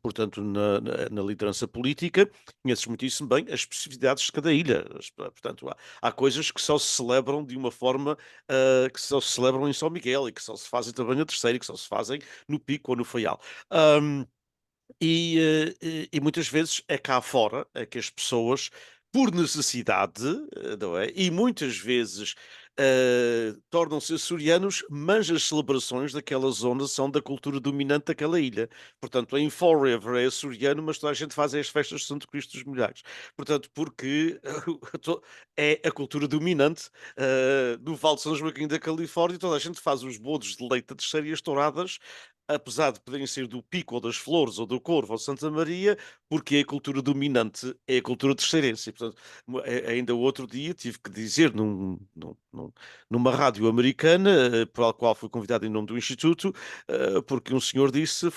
portanto, na liderança política, conheces muitíssimo bem as especificidades de cada ilha. Portanto, há coisas que só se celebram de uma forma, que só se celebram em São Miguel e que só se fazem também na Terceira e que só se fazem no Pico ou no Faial. Um, e muitas vezes é cá fora é que as pessoas, por necessidade, não é? E muitas vezes tornam-se açorianos, mas as celebrações daquela zona são da cultura dominante daquela ilha. Portanto, em Forever é açoriano, mas toda a gente faz as festas de Santo Cristo dos Milhares. Portanto, porque é a cultura dominante do Vale de São Joaquim da Califórnia, toda a gente faz os bodos de leite a terceira e as touradas, apesar de poderem ser do Pico ou das Flores ou do Corvo ou Santa Maria, porque a cultura dominante é a cultura terceirense. E, portanto, ainda o outro dia tive que dizer numa rádio americana, para a qual fui convidado em nome do Instituto, porque um senhor disse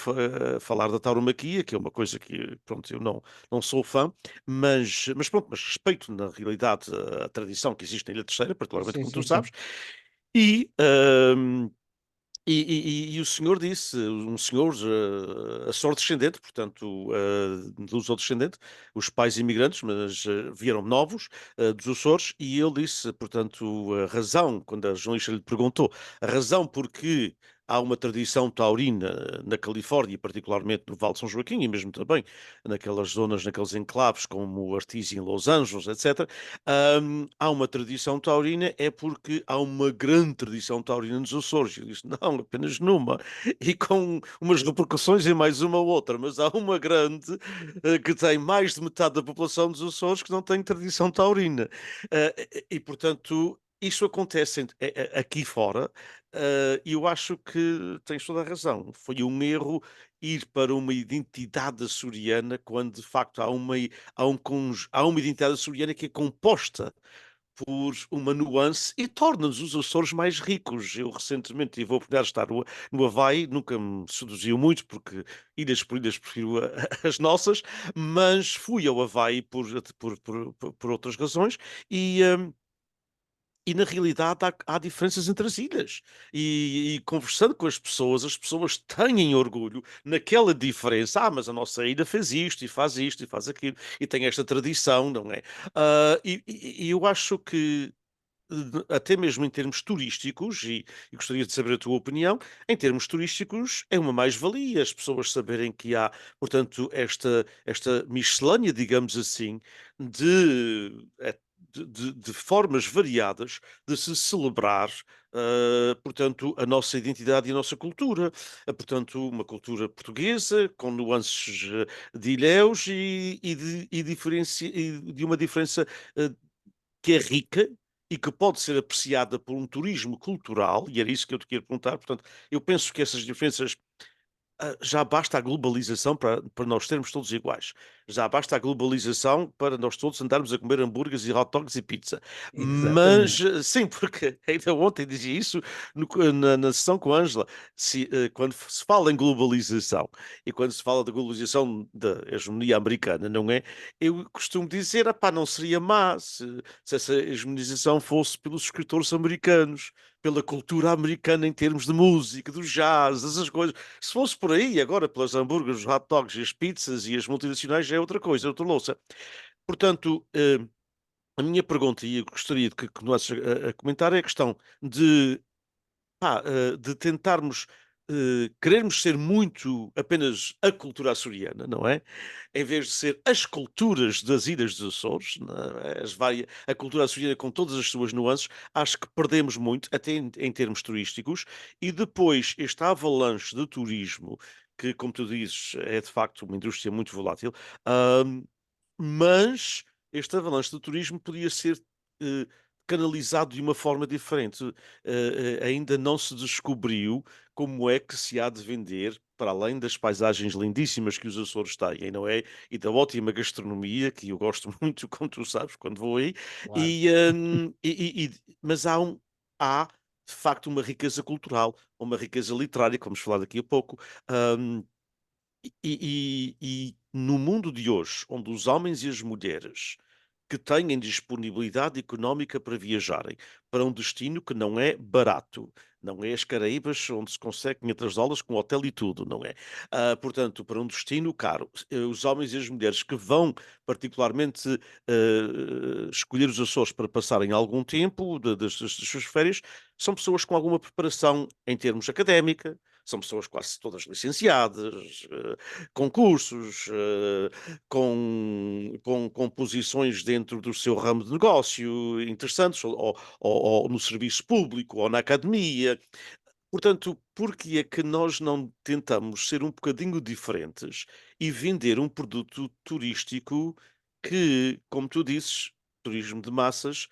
falar da tauromaquia, que é uma coisa que, pronto, eu não sou fã, mas pronto, mas respeito na realidade a tradição que existe na Ilha Terceira, particularmente Sim, como tu sim, sabes, sim. e, uh, e o senhor disse, um senhor açor-descendente, portanto, luso-descendente, os pais imigrantes, mas vieram novos, dos Açores, e ele disse, portanto, a razão, quando a jornalista lhe perguntou, a razão porque há uma tradição taurina na Califórnia, particularmente no Vale de São Joaquim, e mesmo também naquelas zonas, naqueles enclaves como Artesia em Los Angeles, etc., há uma tradição taurina, é porque há uma grande tradição taurina nos Açores. Eu disse, não, apenas numa, e com umas repercussões em mais uma ou outra, mas há uma grande que tem mais de metade da população dos Açores que não tem tradição taurina. E, portanto, isso acontece aqui fora, e eu acho que tens toda a razão. Foi um erro ir para uma identidade açoriana quando de facto há uma identidade açoriana que é composta por uma nuance e torna-nos os Açores mais ricos. Eu recentemente tive a oportunidade de estar no Havaí, nunca me seduziu muito, porque ilhas por ilhas prefiro as nossas, mas fui ao Havaí por outras razões e. E na realidade há diferenças entre as ilhas. E conversando com as pessoas têm orgulho naquela diferença. Ah, mas a nossa ilha fez isto e faz aquilo, e tem esta tradição, não é? E eu acho que até mesmo em termos turísticos, e gostaria de saber a tua opinião, em termos turísticos é uma mais-valia as pessoas saberem que há, portanto, esta miscelânea, digamos assim, de, eh, de formas variadas de se celebrar, portanto, a nossa identidade e a nossa cultura. Portanto, uma cultura portuguesa, com nuances de ilhéus e de uma diferença uh, que é rica e que pode ser apreciada por um turismo cultural, e era isso que eu te queria perguntar. Portanto, eu penso que essas diferenças já basta a globalização para nós sermos todos iguais. Já basta a globalização para nós todos andarmos a comer hambúrgueres e hot dogs e pizza. Mas, Exatamente. sim, porque ainda ontem dizia isso na sessão com a Ângela. Quando se fala em globalização e quando se fala da globalização da hegemonia americana, não é? Eu costumo dizer, pá, não seria má se essa hegemonização fosse pelos escritores americanos, pela cultura americana em termos de música, do jazz, essas coisas. Se fosse por aí, agora pelas hambúrgueres, os hot dogs e as pizzas e as multinacionais, já é outra coisa, é outra louça. Portanto, a minha pergunta, e eu gostaria de que continuasses a comentar, é a questão de, de tentarmos, querermos ser muito apenas a cultura açoriana, não é? Em vez de ser as culturas das Ilhas dos Açores, não é? A cultura açoriana com todas as suas nuances, acho que perdemos muito, até em termos turísticos, e depois esta avalanche de turismo, que, como tu dizes, é de facto uma indústria muito volátil, hum, mas este avalanche do turismo podia ser eh, canalizado de uma forma diferente. Ainda não se descobriu como é que se há de vender, para além das paisagens lindíssimas que os Açores têm, não é? E da ótima gastronomia, que eu gosto muito, como tu sabes, quando vou aí, Claro. mas há de facto uma riqueza cultural, uma riqueza literária, que vamos falar daqui a pouco. hum, e no mundo de hoje, onde os homens e as mulheres que têm disponibilidade económica para viajarem para um destino que não é barato, não é as Caraíbas, onde se consegue 500 dólares com hotel e tudo, não é? Portanto, para um destino caro, os homens e as mulheres que vão particularmente escolher os Açores para passarem algum tempo das suas férias, são pessoas com alguma preparação em termos académica, são pessoas quase todas licenciadas, com cursos, com posições dentro do seu ramo de negócio interessantes, ou no serviço público, ou na academia. Portanto, por que é que nós não tentamos ser um bocadinho diferentes e vender um produto turístico que, como tu dizes, turismo de massas,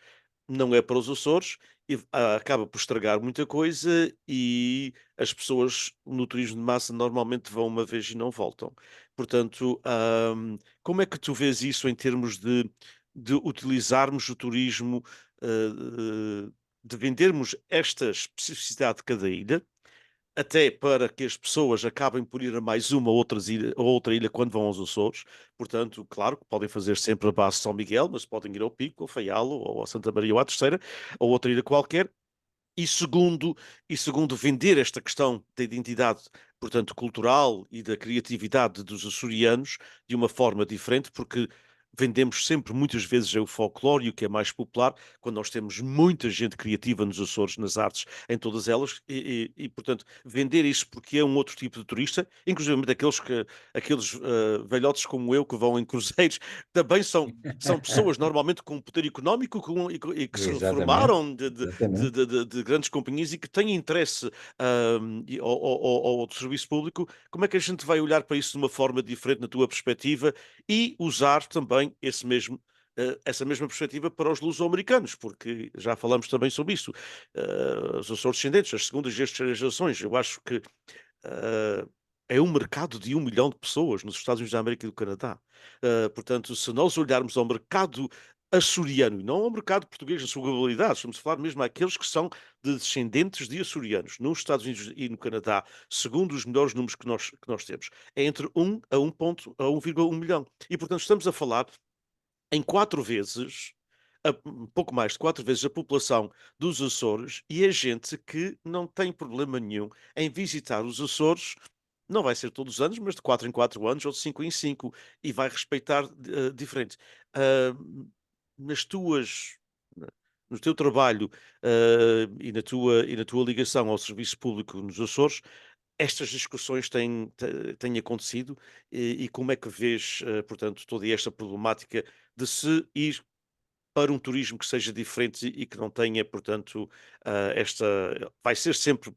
não é para os Açores e acaba por estragar muita coisa e as pessoas no turismo de massa normalmente vão uma vez e não voltam. Portanto, como é que tu vês isso em termos de utilizarmos o turismo, de vendermos esta especificidade de cada ilha, até para que as pessoas acabem por ir a mais uma ou outra ilha quando vão aos Açores. Portanto, claro que podem fazer sempre a base de São Miguel, mas podem ir ao Pico, ao Faial, ou a Santa Maria ou à Terceira, ou outra ilha qualquer. E segundo, vender esta questão da identidade, portanto, cultural e da criatividade dos açorianos de uma forma diferente, porque vendemos sempre, muitas vezes, o folclore e o que é mais popular, quando nós temos muita gente criativa nos Açores, nas artes, em todas elas, portanto, vender isso porque é um outro tipo de turista, inclusive aqueles velhotes como eu que vão em cruzeiros, também são pessoas normalmente com poder económico e que se Exatamente, reformaram exatamente. de grandes companhias e que têm interesse ao serviço público. Como é que a gente vai olhar para isso de uma forma diferente na tua perspectiva e usar também essa mesma perspectiva para os luso-americanos, porque já falamos também sobre isso. Os Açores descendentes, as segundas e as terceiras gerações, eu acho que uh, é um mercado de 1 milhão de pessoas nos Estados Unidos da América e do Canadá. Portanto, se nós olharmos ao mercado açoriano e não ao mercado português na sua globalidade, estamos a falar mesmo àqueles que são de descendentes de açorianos nos Estados Unidos e no Canadá, segundo os melhores números que nós temos, é entre 1 a 1,1 milhão. E, portanto, estamos a falar em 4 vezes, um pouco mais de 4 vezes a população dos Açores e a gente que não tem problema nenhum em visitar os Açores. Não vai ser todos os anos, mas de 4 em 4 anos ou de 5 em 5 e vai respeitar diferente. Ah, nas tuas, no teu trabalho e na tua ligação ao serviço público nos Açores, estas discussões têm acontecido e como é que vês, portanto, toda esta problemática de se ir para um turismo que seja diferente e que não tenha, portanto, esta. Vai ser sempre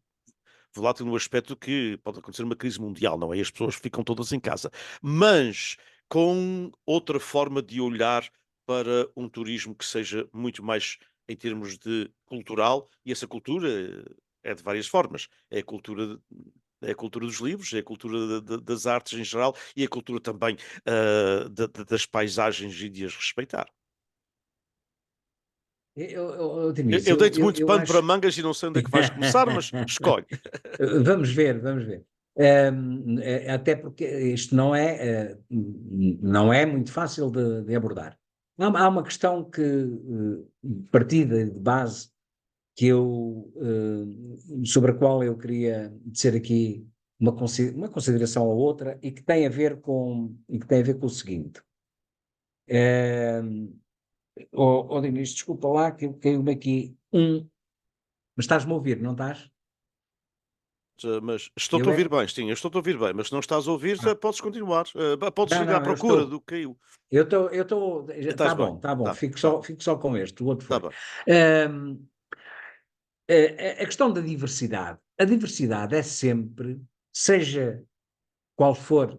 volátil no aspecto que pode acontecer uma crise mundial, não é? E as pessoas ficam todas em casa. Mas com outra forma de olhar para um turismo que seja muito mais em termos de cultural, e essa cultura é de várias formas. É a cultura É a cultura dos livros, é a cultura das artes em geral e a cultura também das paisagens e de as respeitar. Eu Diniz, deito muito eu pano para acho. mangas e não sei onde é que vais começar, mas escolhe. Vamos ver, vamos ver. Até porque isto não é muito fácil de abordar. Há uma questão partida de base, sobre a qual eu queria dizer aqui uma consideração ou outra, e que tem a ver com o seguinte. Diniz, desculpa lá que caiu-me aqui mas estás-me a ouvir, não estás? Mas estou-te Eu a ouvir é. bem, sim, eu estou-te a ouvir bem, mas se não estás a ouvir, Ah, podes continuar. Podes não, ir à não, procura do que caiu. eu estou, Estás bem, tá bom, tá, tá, fico só com este, o outro tá foi. bem. Ahm, a questão da diversidade. A diversidade é sempre, seja qual for,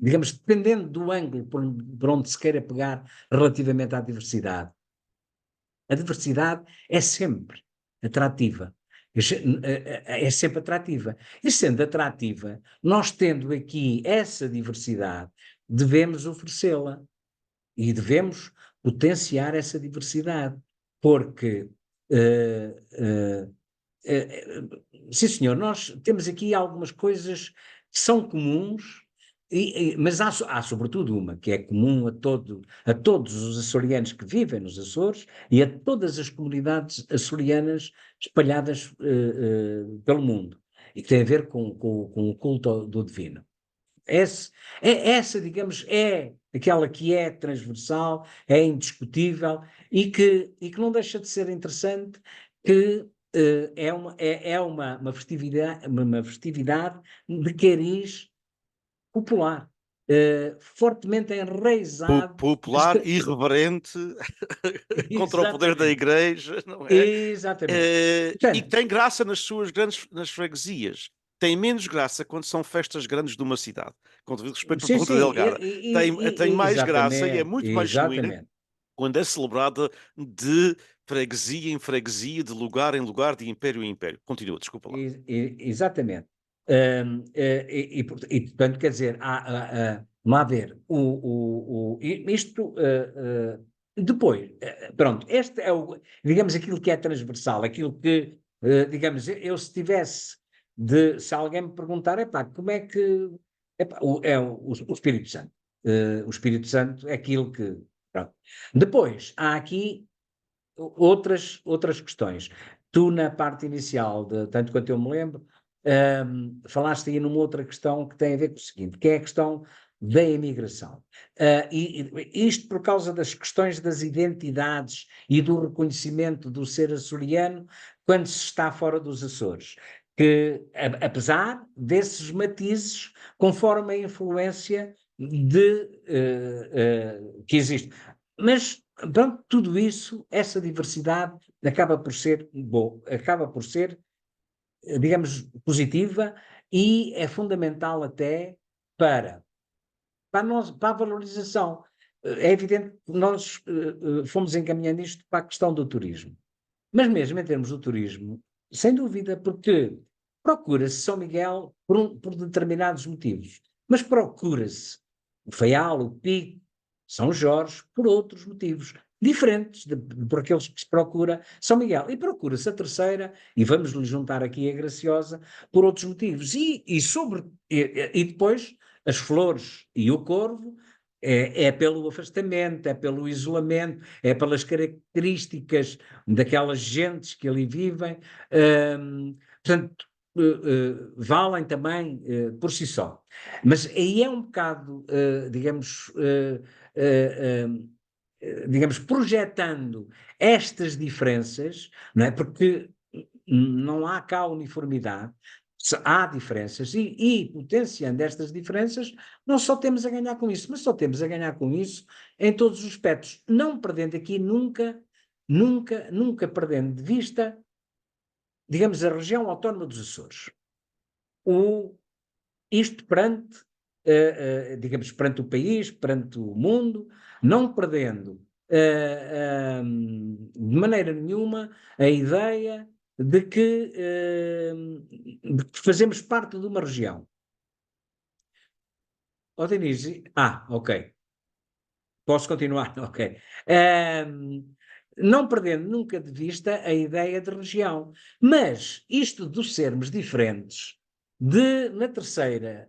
digamos, dependendo do ângulo por onde se queira pegar relativamente à diversidade, a diversidade é sempre atrativa. É sempre atrativa. E sendo atrativa, nós tendo aqui essa diversidade, devemos oferecê-la e devemos potenciar essa diversidade, porque eh, eh, sim, senhor, nós temos aqui algumas coisas que são comuns, mas há sobretudo uma que é comum a todos os açorianos que vivem nos Açores e a todas as comunidades açorianas espalhadas pelo mundo, e que tem a ver com o culto do divino. Esse, essa, digamos, é aquela que é transversal, é indiscutível e que não deixa de ser interessante, que uma festividade, uma festividade de cariz popular, fortemente enraizado. Popular, irreverente, contra o poder da Exatamente, igreja, não é? exatamente. E que Portanto, tem graça nas freguesias. Tem menos graça quando são festas grandes de uma cidade. Com devido respeito para sim, Ponta sim, Delgada. Tem mais graça e é exatamente, muito mais genuína exatamente. quando é celebrada de freguesia em freguesia, de lugar em lugar, de império em império. Continua, desculpa lá. Exatamente. Portanto, quer dizer, vamos lá ver, isto, depois, pronto, este é digamos, aquilo que é transversal, aquilo que, digamos, eu se tivesse se alguém me perguntar, epá, como é que, epá, o Espírito Santo. O Espírito Santo é aquilo que, pronto. Depois, há aqui outras questões. Tu, na parte inicial, tanto quanto eu me lembro, falaste aí numa outra questão que tem a ver com o seguinte, que é a questão da imigração. Isto por causa das questões das identidades e do reconhecimento do ser açoriano quando se está fora dos Açores. Que, apesar desses matizes, conforme a influência que existe. Mas pronto, tudo isso, essa diversidade acaba por ser bom, acaba por ser, digamos, positiva, e é fundamental até para, para a valorização. É evidente que nós fomos encaminhando isto para a questão do turismo. Mas mesmo em termos do turismo, sem dúvida, porque procura-se São Miguel por determinados motivos, mas procura-se o Faial, o Pico, São Jorge, por outros motivos, diferentes por aqueles que se procura São Miguel. E procura-se a terceira, e vamos lhe juntar aqui a Graciosa, por outros motivos. E depois as flores e o corvo, é pelo afastamento, é pelo isolamento, é pelas características daquelas gentes que ali vivem, portanto, valem também por si só. Mas aí é um bocado, digamos, projetando estas diferenças, não é? Porque não há cá uniformidade, há diferenças, e potenciando estas diferenças, nós só temos a ganhar com isso, mas só temos a ganhar com isso em todos os aspectos, não perdendo aqui nunca perdendo de vista, digamos, a região autónoma dos Açores. O, isto perante, digamos, perante o país, perante o mundo, não perdendo de maneira nenhuma a ideia de que fazemos parte de uma região. Ó Denise, ok. Posso continuar? Ok. Não perdendo nunca de vista a ideia de região. Mas isto de sermos diferentes, na terceira,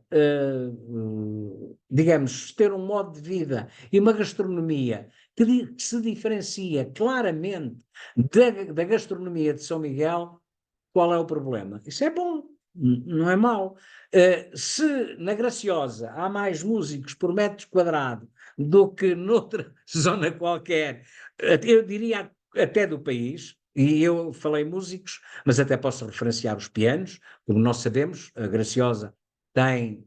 digamos, ter um modo de vida e uma gastronomia que se diferencia claramente da gastronomia de São Miguel, qual é o problema? Isso é bom, não é mau. Se na Graciosa há mais músicos por metro quadrado do que noutra zona qualquer, eu diria até do país, e eu falei músicos, mas até posso referenciar os pianos, como nós sabemos, a Graciosa tem,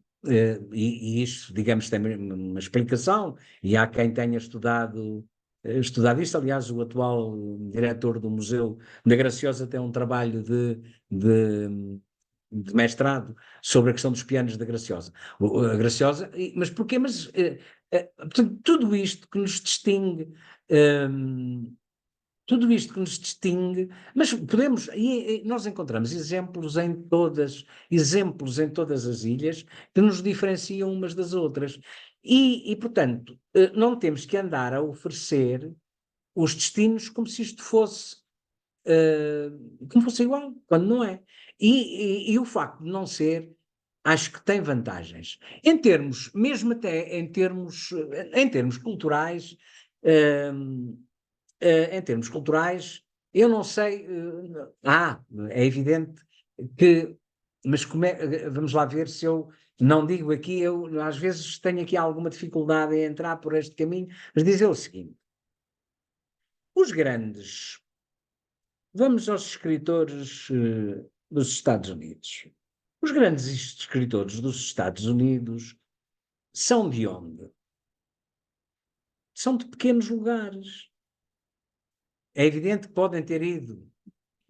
e isso, digamos, tem uma explicação, e há quem tenha estudado isto. Aliás, o atual diretor do Museu da Graciosa tem um trabalho de, de mestrado sobre a questão dos pianos da Graciosa. A Graciosa, mas porquê? Portanto, tudo isto que nos distingue, mas podemos, e nós encontramos exemplos em todas as ilhas que nos diferenciam umas das outras. Portanto, não temos que andar a oferecer os destinos como fosse igual, quando não é. E o facto de não ser, acho que tem vantagens. Mesmo até em termos culturais, em termos culturais, eu não sei, é evidente que, mas vamos lá ver se eu não digo aqui, eu às vezes tenho aqui alguma dificuldade em entrar por este caminho, mas dizer o seguinte, os grandes, vamos aos escritores dos Estados Unidos. Os grandes escritores dos Estados Unidos são de onde? São de pequenos lugares. É evidente que podem ter ido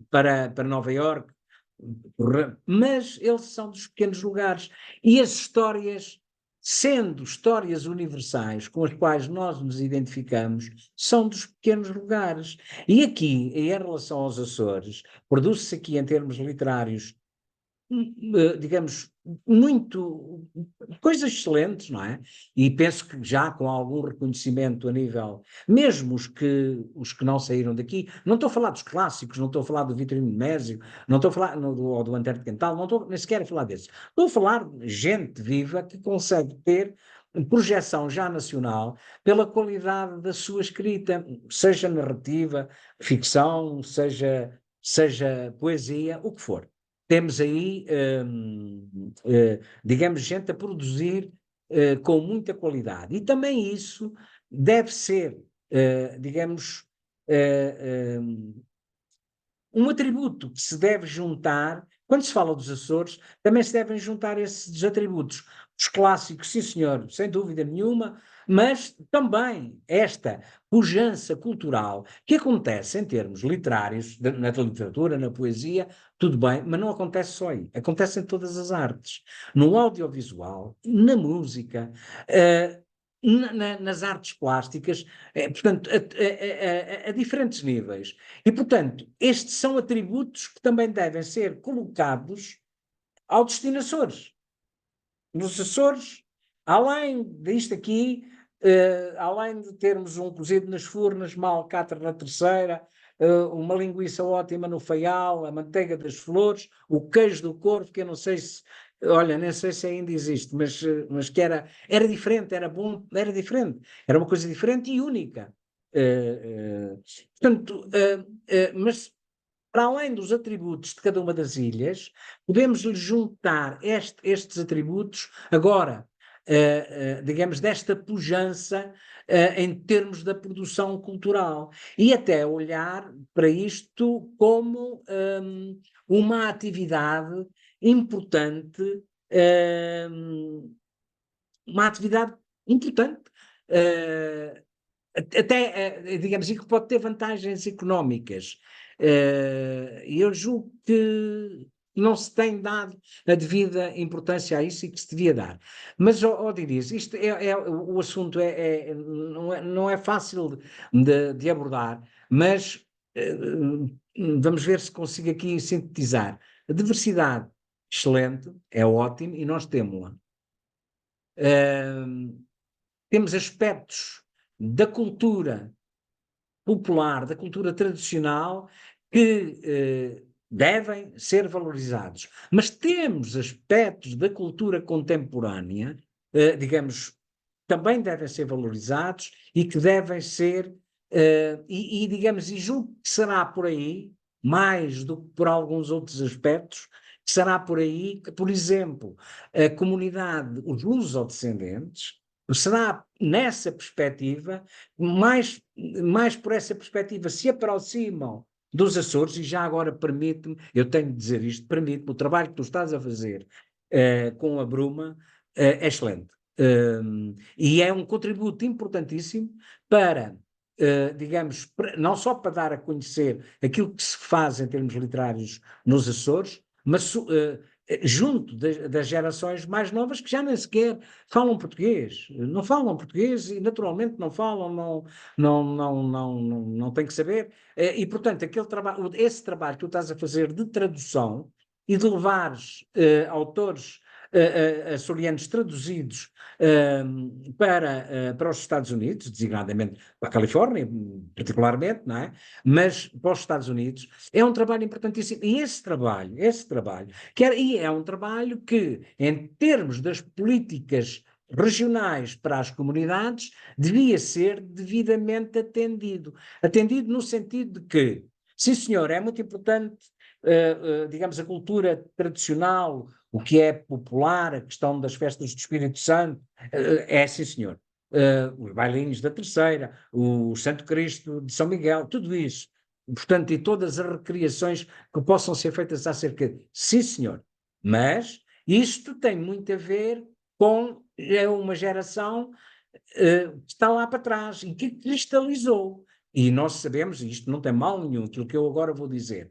para Nova Iorque, mas eles são dos pequenos lugares. E as histórias, sendo histórias universais com as quais nós nos identificamos, são dos pequenos lugares. E aqui, em relação aos Açores, produz-se aqui em termos literários digamos, muito, coisas excelentes, não é? E penso que já com algum reconhecimento a nível, mesmo os que não saíram daqui, não estou a falar dos clássicos, não estou a falar do Vitorino de Mésio, não estou a falar ou do Antero de Quental, não estou nem sequer a falar desses. Estou a falar de gente viva que consegue ter projeção já nacional pela qualidade da sua escrita, seja narrativa, ficção, seja poesia, o que for. Temos aí, digamos, gente a produzir com muita qualidade. E também isso deve ser, digamos, um atributo que se deve juntar, quando se fala dos Açores, também se devem juntar esses atributos. Os clássicos, sim senhor, sem dúvida nenhuma, mas também esta pujança cultural que acontece em termos literários, na literatura, na poesia, tudo bem, mas não acontece só aí, acontece em todas as artes, no audiovisual, na música, nas artes plásticas, portanto, a diferentes níveis. E, portanto, estes são atributos que também devem ser colocados ao destino Açores. Nos Açores, além disto aqui, além de termos um cozido nas furnas, uma alcatra na terceira, uma linguiça ótima no Faial, a manteiga das flores, o queijo do Corvo, que eu não sei se, olha, nem sei se ainda existe, mas que era diferente, era bom, era diferente, era uma coisa diferente e única. Portanto, mas para além dos atributos de cada uma das ilhas, podemos lhe juntar estes atributos agora, digamos, desta pujança em termos da produção cultural e até olhar para isto como uma atividade importante, uma atividade importante. Até, digamos, e que pode ter vantagens económicas. E eu julgo que não se tem dado a devida importância a isso e que se devia dar. Mas, Diniz, isto o assunto não é fácil de abordar, mas vamos ver se consigo aqui sintetizar. A diversidade, excelente, é ótimo, e nós temos-la. Temos aspectos da cultura popular, da cultura tradicional, que devem ser valorizados. Mas temos aspectos da cultura contemporânea, digamos, também devem ser valorizados e que devem ser, digamos, e julgo que será por aí, mais do que por alguns outros aspectos, será por aí que, por exemplo, a comunidade, os luso-descendentes, será nessa perspectiva, mais por essa perspectiva, se aproximam dos Açores, e já agora permite-me, eu tenho de dizer isto, permite-me, o trabalho que tu estás a fazer com a Bruma é excelente. E é um contributo importantíssimo para, digamos, não só para dar a conhecer aquilo que se faz em termos literários nos Açores, mas junto das gerações mais novas que já nem sequer falam português, não falam português e naturalmente não falam, não têm que saber. E portanto, esse trabalho que tu estás a fazer de tradução e de levares autores açorianos traduzidos para os Estados Unidos, designadamente para a Califórnia, particularmente, não é? Mas para os Estados Unidos, é um trabalho importantíssimo. E esse trabalho, e é um trabalho que, em termos das políticas regionais para as comunidades, devia ser devidamente atendido. Atendido no sentido de que, sim senhor, é muito importante, digamos, a cultura tradicional, o que é popular, a questão das festas do Espírito Santo, é sim senhor. Os bailinhos da Terceira, o Santo Cristo de São Miguel, tudo isso. Portanto, e todas as recriações que possam ser feitas acerca de... Sim, senhor. Mas isto tem muito a ver com uma geração que está lá para trás e que cristalizou. E nós sabemos, e isto não tem mal nenhum, aquilo que eu agora vou dizer,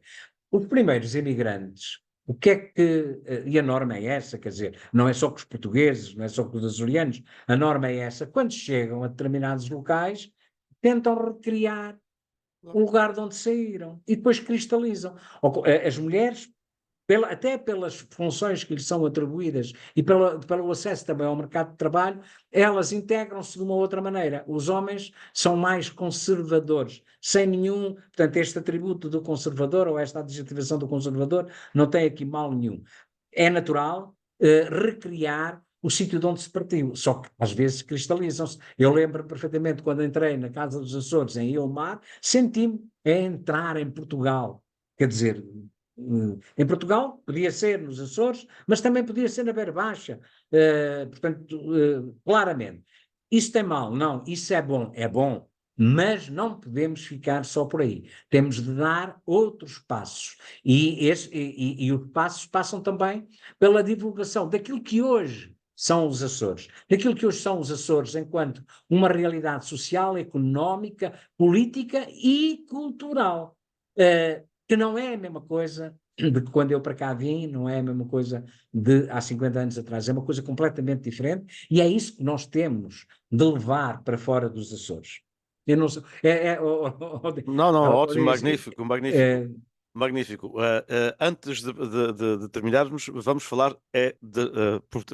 os primeiros imigrantes, o que é que, e a norma é essa, quer dizer, não é só com os portugueses, não é só com os açorianos, a norma é essa, quando chegam a determinados locais, tentam recriar o lugar de onde saíram e depois cristalizam. As mulheres, até pelas funções que lhes são atribuídas e pelo acesso também ao mercado de trabalho, elas integram-se de uma outra maneira. Os homens são mais conservadores, sem nenhum, portanto, este atributo do conservador ou esta adjetivação do conservador não tem aqui mal nenhum. É natural recriar o sítio de onde se partiu, só que às vezes cristalizam-se. Eu lembro perfeitamente quando entrei na Casa dos Açores, em Ilmar, senti-me a entrar em Portugal. Quer dizer, em Portugal podia ser nos Açores, mas também podia ser na Beira Baixa. Portanto, claramente. Isso tem mal? Não. Isso é bom, mas não podemos ficar só por aí. Temos de dar outros passos. E os passos passam também pela divulgação daquilo que hoje são os Açores. Daquilo que hoje são os Açores enquanto uma realidade social, económica, política e cultural. Que não é a mesma coisa de que quando eu para cá vim, não é a mesma coisa de há 50 anos atrás, é uma coisa completamente diferente e é isso que nós temos de levar para fora dos Açores. Eu não sei, Não, não, ótimo, Odísio, magnífico, magnífico. Magnífico. Antes de terminarmos, vamos falar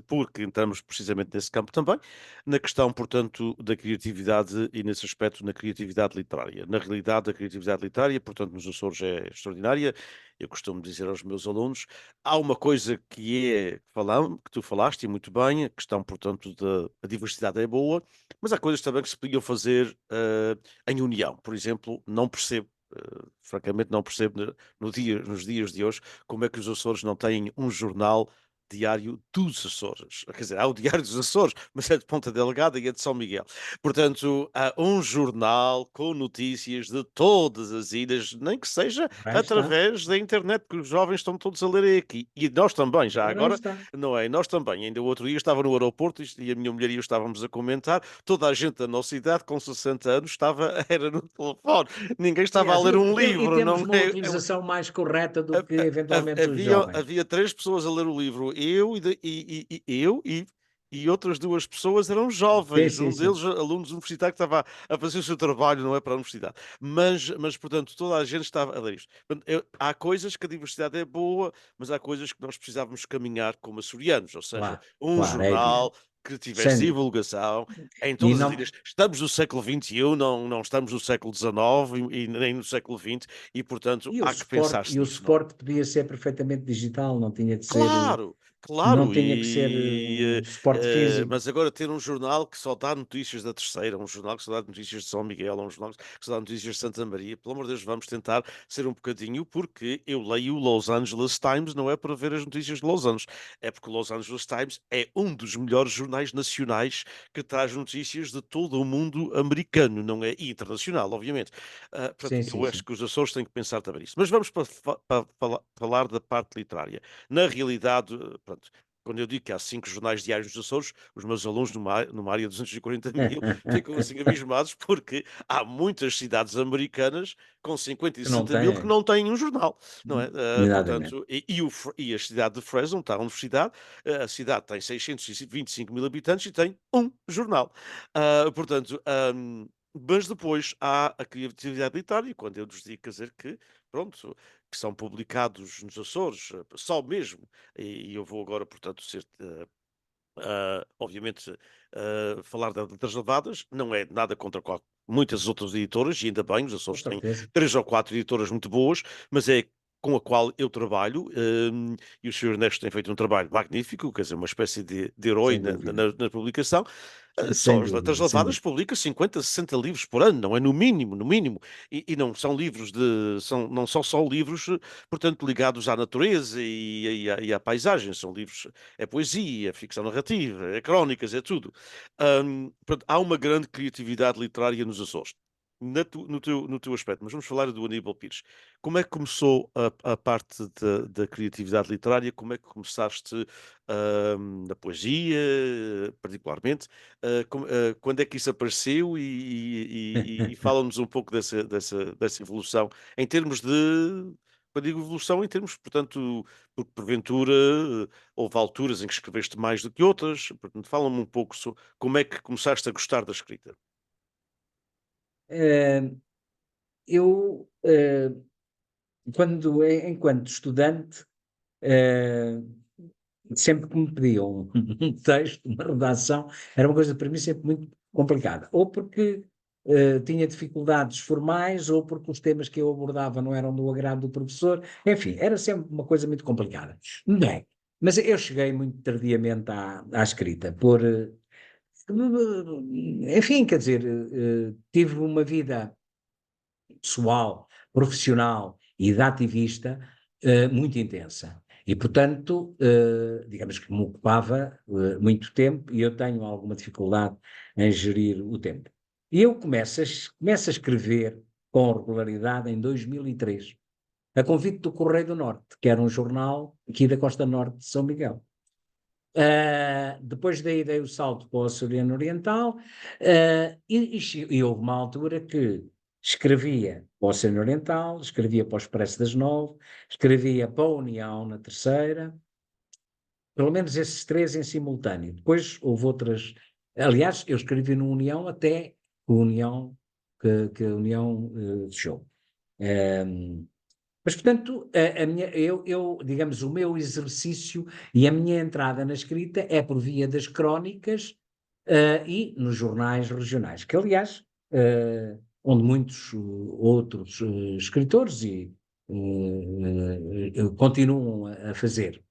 porque entramos precisamente nesse campo também, na questão, portanto, da criatividade e nesse aspecto na criatividade literária. Na realidade, a criatividade literária, portanto, nos Açores é extraordinária. Eu costumo dizer aos meus alunos, há uma coisa que tu falaste e muito bem, a questão, portanto, da diversidade é boa, mas há coisas também que se podiam fazer em união. Por exemplo, não percebo francamente não percebo nos dias de hoje como é que os Açores não têm um jornal diário dos Açores. Quer dizer, há o Diário dos Açores, mas é de Ponta Delgada e é de São Miguel. Portanto, há um jornal com notícias de todas as ilhas, nem que seja aí está, através da internet, que os jovens estão todos a ler aqui. E nós também, já ora aí agora, está. não é? Nós também. Ainda o outro dia estava no aeroporto e a minha mulher e eu estávamos a comentar, toda a gente da nossa idade, com 60 anos, era no telefone. Ninguém estava a Aliás, ler um e livro, temos não uma é? utilização mais correta do que eventualmente os Havia, jovens. havia três pessoas a ler o livro, eu e e outras duas pessoas eram Sim, jovens, sim, um sim. deles alunos universitários que estava a fazer o seu trabalho, não é para a universidade. Mas portanto, toda a gente estava a ler isto. Portanto, há coisas que a diversidade é boa, mas há coisas que nós precisávamos caminhar como açorianos, ou seja, Claro, um claro, é evidente. jornal que tivesse Sem, divulgação em e todas as ilhas. não, Estamos no século XXI, não estamos no século XIX e nem no século XX, e portanto há que pensar-se e o nisso, não é? suporte podia ser perfeitamente digital, não tinha de ser, Claro, não claro, tinha que ser suporte físico. mas agora ter um jornal que só dá notícias da Terceira, um jornal que só dá notícias de São Miguel, um jornal que só dá notícias de Santa Maria, pelo amor de Deus, vamos tentar ser um bocadinho, porque eu leio o Los Angeles Times, não é para ver as notícias de Los Angeles, é porque o Los Angeles Times é um dos melhores jornais nacionais que traz notícias de todo o mundo americano, não é? E internacional, obviamente. Portanto, Sim, sim, eu acho sim. que os Açores têm que pensar também nisso. Mas vamos para falar da parte literária. Na realidade, pronto, quando eu digo que há 5 jornais diários nos Açores, os meus alunos numa área de 240 mil ficam assim abismados porque há muitas cidades americanas com 50 e Que não 60 mil que tem, não têm um jornal, não é? exatamente. Portanto, e a cidade de Fresno, está a universidade, a cidade tem 625 mil habitantes e tem um jornal. Portanto, mas depois há a criatividade literária, quando eu nos digo, quer dizer que, pronto, que são publicados nos Açores, só mesmo, e eu vou agora, portanto, ser, obviamente, falar das Letras Lavadas, não é nada contra muitas outras editoras, e ainda bem, os Com Açores têm certeza, 3 ou 4 editoras muito boas, mas é com a qual eu trabalho, e o Sr. Ernesto tem feito um trabalho magnífico, quer dizer, uma espécie de herói sem dúvida, na publicação. Só sem as Letras dúvida, sem Lavadas dúvida. publica 50, 60 livros por ano, não é? No mínimo, no mínimo. E não são livros não são só livros, portanto, ligados à natureza e à paisagem, são livros, é poesia, é ficção narrativa, é crónicas, é tudo. Portanto, há uma grande criatividade literária nos Açores. No teu aspecto, mas vamos falar do Aníbal Pires. Como é que começou a parte da criatividade literária? Como é que começaste na poesia, particularmente? Quando é que isso apareceu? E fala-nos um pouco dessa evolução em termos de. Quando digo evolução, em termos, portanto, porque porventura houve alturas em que escreveste mais do que outras. Portanto, fala-me um pouco sobre como é que começaste a gostar da escrita. Eh, eu, enquanto estudante, eh, sempre que me pediam um texto, uma redação, era uma coisa para mim sempre muito complicada. Ou porque tinha dificuldades formais, ou porque os temas que eu abordava não eram do agrado do professor. Enfim, era sempre uma coisa muito complicada. Bem, mas eu cheguei muito tardiamente à escrita, enfim, quer dizer, tive uma vida pessoal, profissional e de ativista muito intensa. E, portanto, digamos que me ocupava muito tempo e eu tenho alguma dificuldade em gerir o tempo. E eu começo a escrever com regularidade em 2003, a convite do Correio do Norte, que era um jornal aqui da Costa Norte de São Miguel. Depois daí dei o salto para o Açoriano Oriental, e houve uma altura que escrevia para o Açoriano Oriental, escrevia para o Expresso das Nove, escrevia para a União na Terceira, pelo menos esses três em simultâneo. Depois houve outras. Aliás, eu escrevi no União até a União, que a União fechou. Mas, portanto, digamos, o meu exercício e a minha entrada na escrita é por via das crónicas, e nos jornais regionais, que, aliás, onde muitos outros escritores continuam a fazer.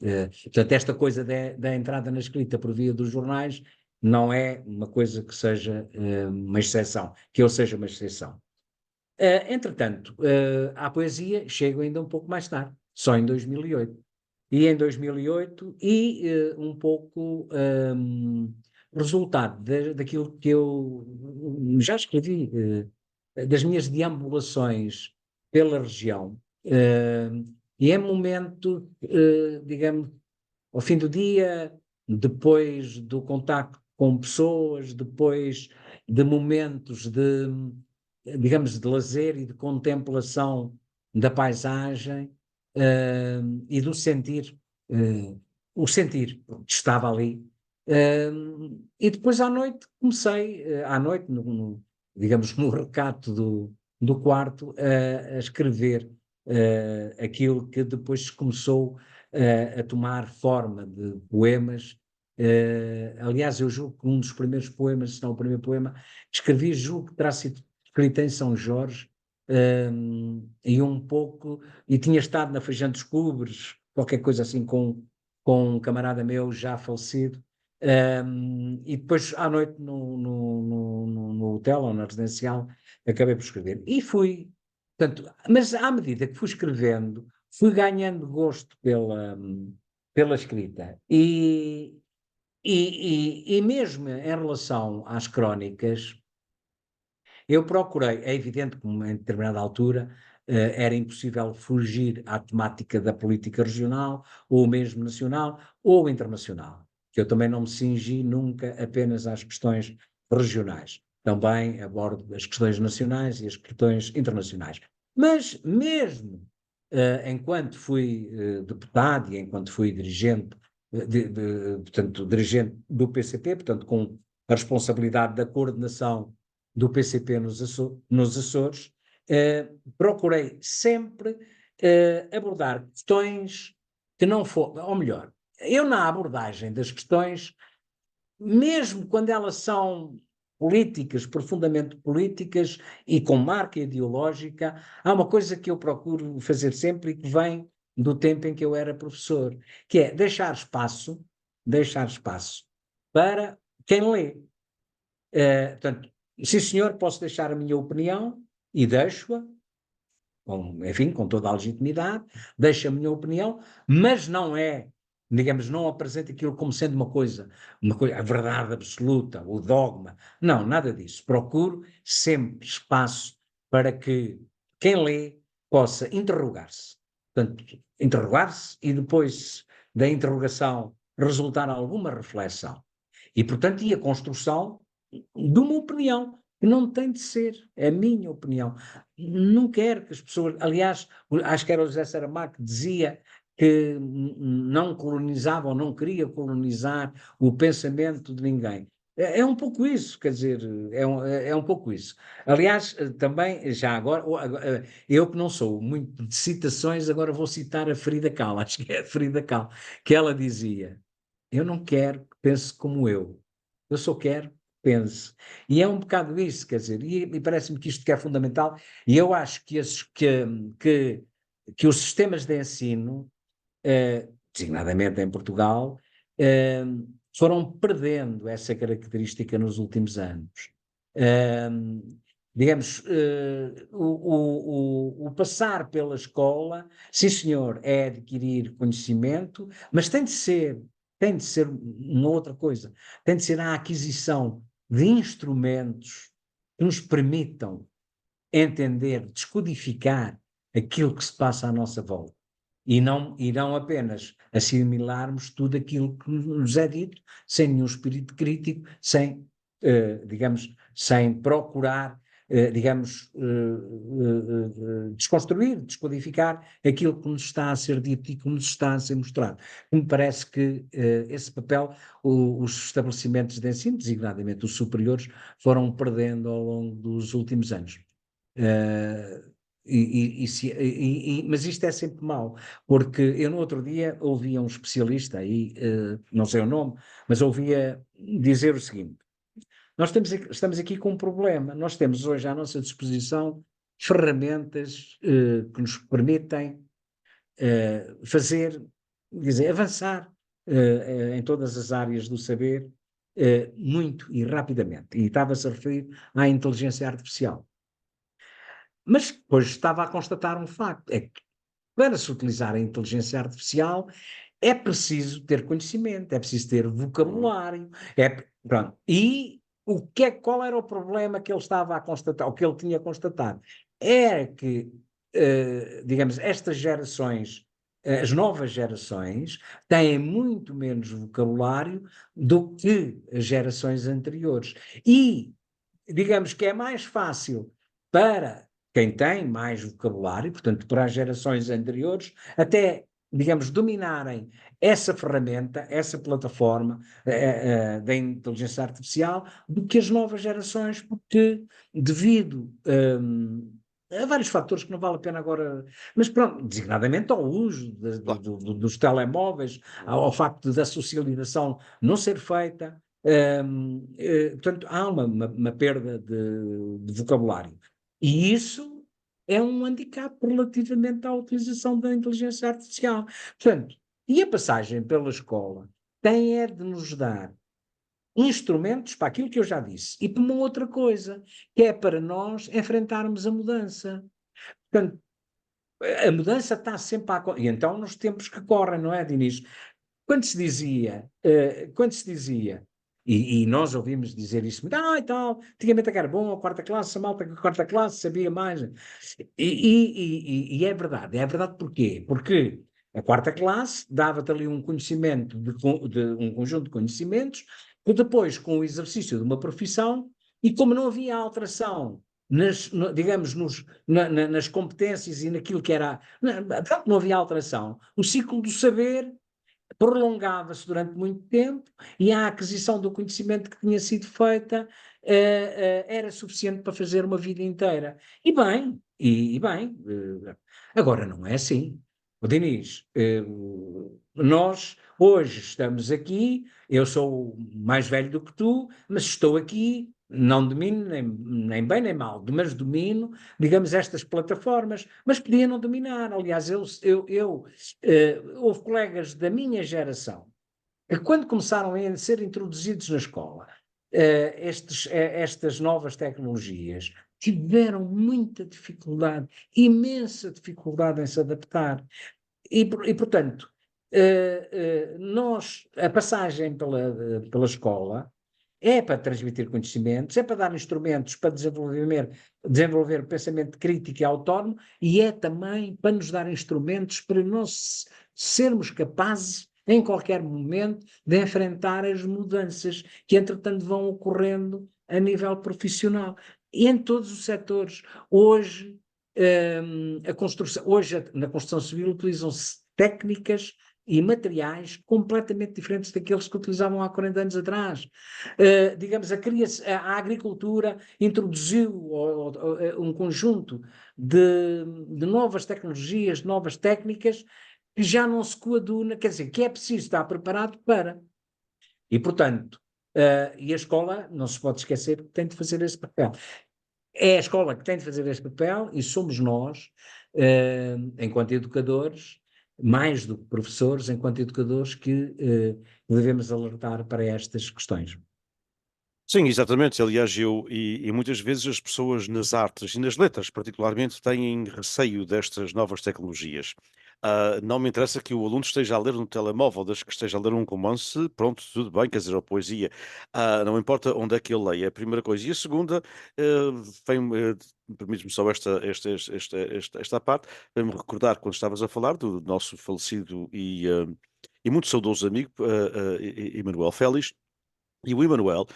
Portanto, esta coisa da entrada na escrita por via dos jornais não é uma coisa que seja uma exceção, que eu seja uma exceção. Entretanto, à poesia chego ainda um pouco mais tarde, só em 2008. E em 2008, um pouco resultado daquilo que eu já escrevi, das minhas deambulações pela região, e em momento, digamos, ao fim do dia, depois do contacto com pessoas, depois de momentos de, digamos, de lazer e de contemplação da paisagem, e do sentir, o sentir que estava ali. E depois à noite comecei, à noite, digamos, no recato do quarto, a escrever aquilo que depois começou a tomar forma de poemas. Aliás, eu julgo que um dos primeiros poemas, se não o primeiro poema, que escrevi, julgo que terá sido escrito em São Jorge, e um pouco, e tinha estado na Feijão dos Cubres, qualquer coisa assim, com um camarada meu já falecido. E depois à noite no hotel ou na residencial acabei por escrever. E fui, portanto, mas à medida que fui escrevendo, fui ganhando gosto pela escrita. E mesmo em relação às crónicas, eu procurei, é evidente que em determinada altura era impossível fugir à temática da política regional, ou mesmo nacional, ou internacional, que eu também não me cingi nunca apenas às questões regionais. Também abordo as questões nacionais e as questões internacionais. Mas mesmo enquanto fui deputado e enquanto fui dirigente, portanto, dirigente do PCP, portanto, com a responsabilidade da coordenação do PCP nos Açores, procurei sempre abordar questões que não foram, ou melhor, eu na abordagem das questões, mesmo quando elas são políticas, profundamente políticas e com marca ideológica, há uma coisa que eu procuro fazer sempre e que vem do tempo em que eu era professor, que é deixar espaço para quem lê. Portanto, sim senhor, posso deixar a minha opinião e deixo-a, enfim, com toda a legitimidade, deixo a minha opinião, mas não é, digamos, não apresento aquilo como sendo uma coisa, a verdade absoluta, o dogma. Não, nada disso. Procuro sempre espaço para que quem lê possa interrogar-se. Portanto, interrogar-se e depois da interrogação resultar alguma reflexão. E, portanto, e a construção de uma opinião, que não tem de ser, é a minha opinião. Não quero que as pessoas, aliás, acho que era o José Saramago que dizia que não colonizava ou não queria colonizar o pensamento de ninguém. É um pouco isso, quer dizer, é um pouco isso. Aliás, também, já agora, eu que não sou muito de citações, agora vou citar a Frida Kahlo, acho que é a Frida Kahlo, que ela dizia: eu não quero que pense como eu só quero que pense. E é um bocado isso, quer dizer, e parece-me que isto que é fundamental, e eu acho que, que os sistemas de ensino, designadamente em Portugal, eh, foram perdendo essa característica nos últimos anos. Eh, digamos, o passar pela escola, sim senhor, é adquirir conhecimento, mas tem de ser uma outra coisa, tem de ser a aquisição de instrumentos que nos permitam entender, descodificar aquilo que se passa à nossa volta. E não apenas assimilarmos tudo aquilo que nos é dito, sem nenhum espírito crítico, sem, digamos, sem procurar, digamos, desconstruir, descodificar aquilo que nos está a ser dito e que nos está a ser mostrado. Me parece que esse papel os estabelecimentos de ensino, designadamente os superiores, foram perdendo ao longo dos últimos anos. Uh, mas isto é sempre mau, porque eu no outro dia ouvia um especialista, aí, não sei o nome, mas ouvia dizer o seguinte: estamos aqui com um problema, nós temos hoje à nossa disposição ferramentas que nos permitem fazer, dizer, avançar em todas as áreas do saber muito e rapidamente. E estava-se a referir à inteligência artificial. Mas depois estava a constatar um facto, é que para se utilizar a inteligência artificial é preciso ter conhecimento, é preciso ter Uhum. vocabulário, pronto. E qual era o problema que ele estava a constatar, o que ele tinha constatado? Era que, digamos, estas gerações, as novas gerações, têm muito menos vocabulário do que as gerações anteriores. E, digamos que é mais fácil para quem tem mais vocabulário, portanto, para as gerações anteriores, até digamos, dominarem essa ferramenta, essa plataforma da inteligência artificial, do que as novas gerações, porque devido a vários fatores que não vale a pena agora, mas pronto, designadamente ao uso Claro. dos telemóveis, ao facto da socialização não ser feita, portanto, há uma perda de vocabulário. E isso é um handicap relativamente à utilização da inteligência artificial. Portanto, e a passagem pela escola tem é de nos dar instrumentos para aquilo que eu já disse e para uma outra coisa, que é para nós enfrentarmos a mudança. Portanto, a mudança está sempre a acontecer. E então, nos tempos que correm, não é, Dinis? Quando se dizia, e nós ouvimos dizer isso muito, e tal, antigamente é que era bom, a quarta classe, a malta que a quarta classe sabia mais. E é verdade porquê? Porque a quarta classe dava-te ali um conhecimento, de um conjunto de conhecimentos, que depois, com o exercício de uma profissão, e como não havia alteração digamos, nas competências e naquilo que era. Não havia alteração. O ciclo do saber prolongava-se durante muito tempo e a aquisição do conhecimento que tinha sido feita era suficiente para fazer uma vida inteira. E bem, agora não é assim. O Diniz, nós hoje estamos aqui, eu sou mais velho do que tu, mas estou aqui, não domino nem bem nem mal, mas domino, digamos, estas plataformas, mas podia não dominar. Aliás, houve colegas da minha geração que, quando começaram a ser introduzidos na escola, estas novas tecnologias, tiveram muita dificuldade, imensa dificuldade em se adaptar. Portanto, a passagem pela escola é para transmitir conhecimentos, é para dar instrumentos para desenvolver pensamento crítico e autónomo, e é também para nos dar instrumentos para nós sermos capazes, em qualquer momento, de enfrentar as mudanças que, entretanto, vão ocorrendo a nível profissional. E em todos os setores. Hoje, na construção civil, utilizam-se técnicas e materiais completamente diferentes daqueles que utilizavam há 40 anos atrás. Digamos, a agricultura introduziu um conjunto de novas tecnologias, de novas técnicas, que já não se coaduna, quer dizer, que é preciso estar preparado para. E, portanto, e a escola, não se pode esquecer, que tem de fazer esse papel. É a escola que tem de fazer este papel e somos nós, enquanto educadores, mais do que professores, enquanto educadores, que devemos alertar para estas questões. Sim, exatamente. Aliás, e muitas vezes as pessoas nas artes e nas letras, particularmente, têm receio destas novas tecnologias. Não me interessa que o aluno esteja a ler no telemóvel, desde que esteja a ler um romance, pronto, tudo bem, quer dizer, ou poesia. Não importa onde é que ele leia, é a primeira coisa. E a segunda, permite-me só esta parte, vem-me recordar quando estavas a falar do nosso falecido e muito saudoso amigo, Emanuel Félix. E o Emanuel,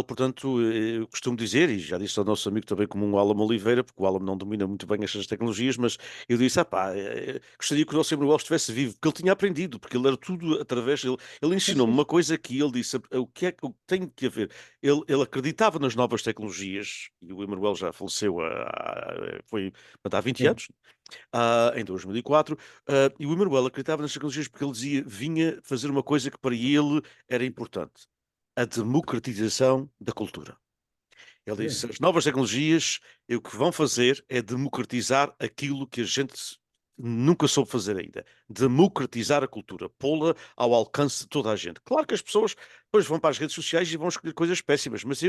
portanto, eu costumo dizer, e já disse ao nosso amigo também como um Álamo Oliveira, porque o Álamo não domina muito bem estas tecnologias, mas eu disse, pá, gostaria que o nosso Emanuel estivesse vivo, porque ele tinha aprendido, porque ele era tudo através, ele Sim, ensinou-me sim, uma coisa que ele disse, o que tem que haver, ele acreditava nas novas tecnologias, e o Emanuel já faleceu foi, portanto, há 20 sim. anos, em 2004, e o Emanuel acreditava nas tecnologias porque ele dizia, vinha fazer uma coisa que para ele era importante, a democratização da cultura. Ele disse: Sim. as novas tecnologias o que vão fazer é democratizar aquilo que a gente nunca soube fazer ainda. Democratizar a cultura, pô-la ao alcance de toda a gente. Claro que as pessoas depois vão para as redes sociais e vão escolher coisas péssimas, mas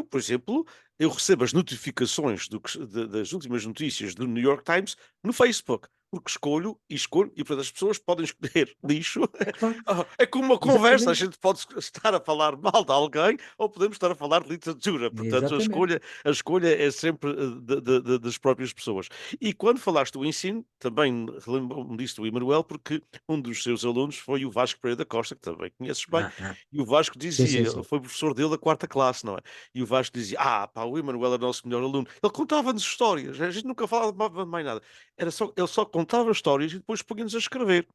por exemplo, eu recebo as notificações das últimas notícias do New York Times no Facebook. Porque escolho, e portanto as pessoas podem escolher lixo. É claro, É como uma conversa, a exatamente, gente pode estar a falar mal de alguém ou podemos estar a falar de literatura. Portanto, a exatamente. escolha, a escolha é sempre das próprias pessoas. E quando falaste do ensino, também relembro-me disso do Emanuel, porque um dos seus alunos foi o Vasco Pereira da Costa, que também conheces bem, e o Vasco Sim, sim, dizia, ele sim. foi professor dele da quarta classe, não é? E o Vasco dizia: pá, o Emanuel era o nosso melhor aluno. Ele contava-nos histórias, a gente nunca falava de mais nada. Ele só contava histórias e depois punha-nos a escrever.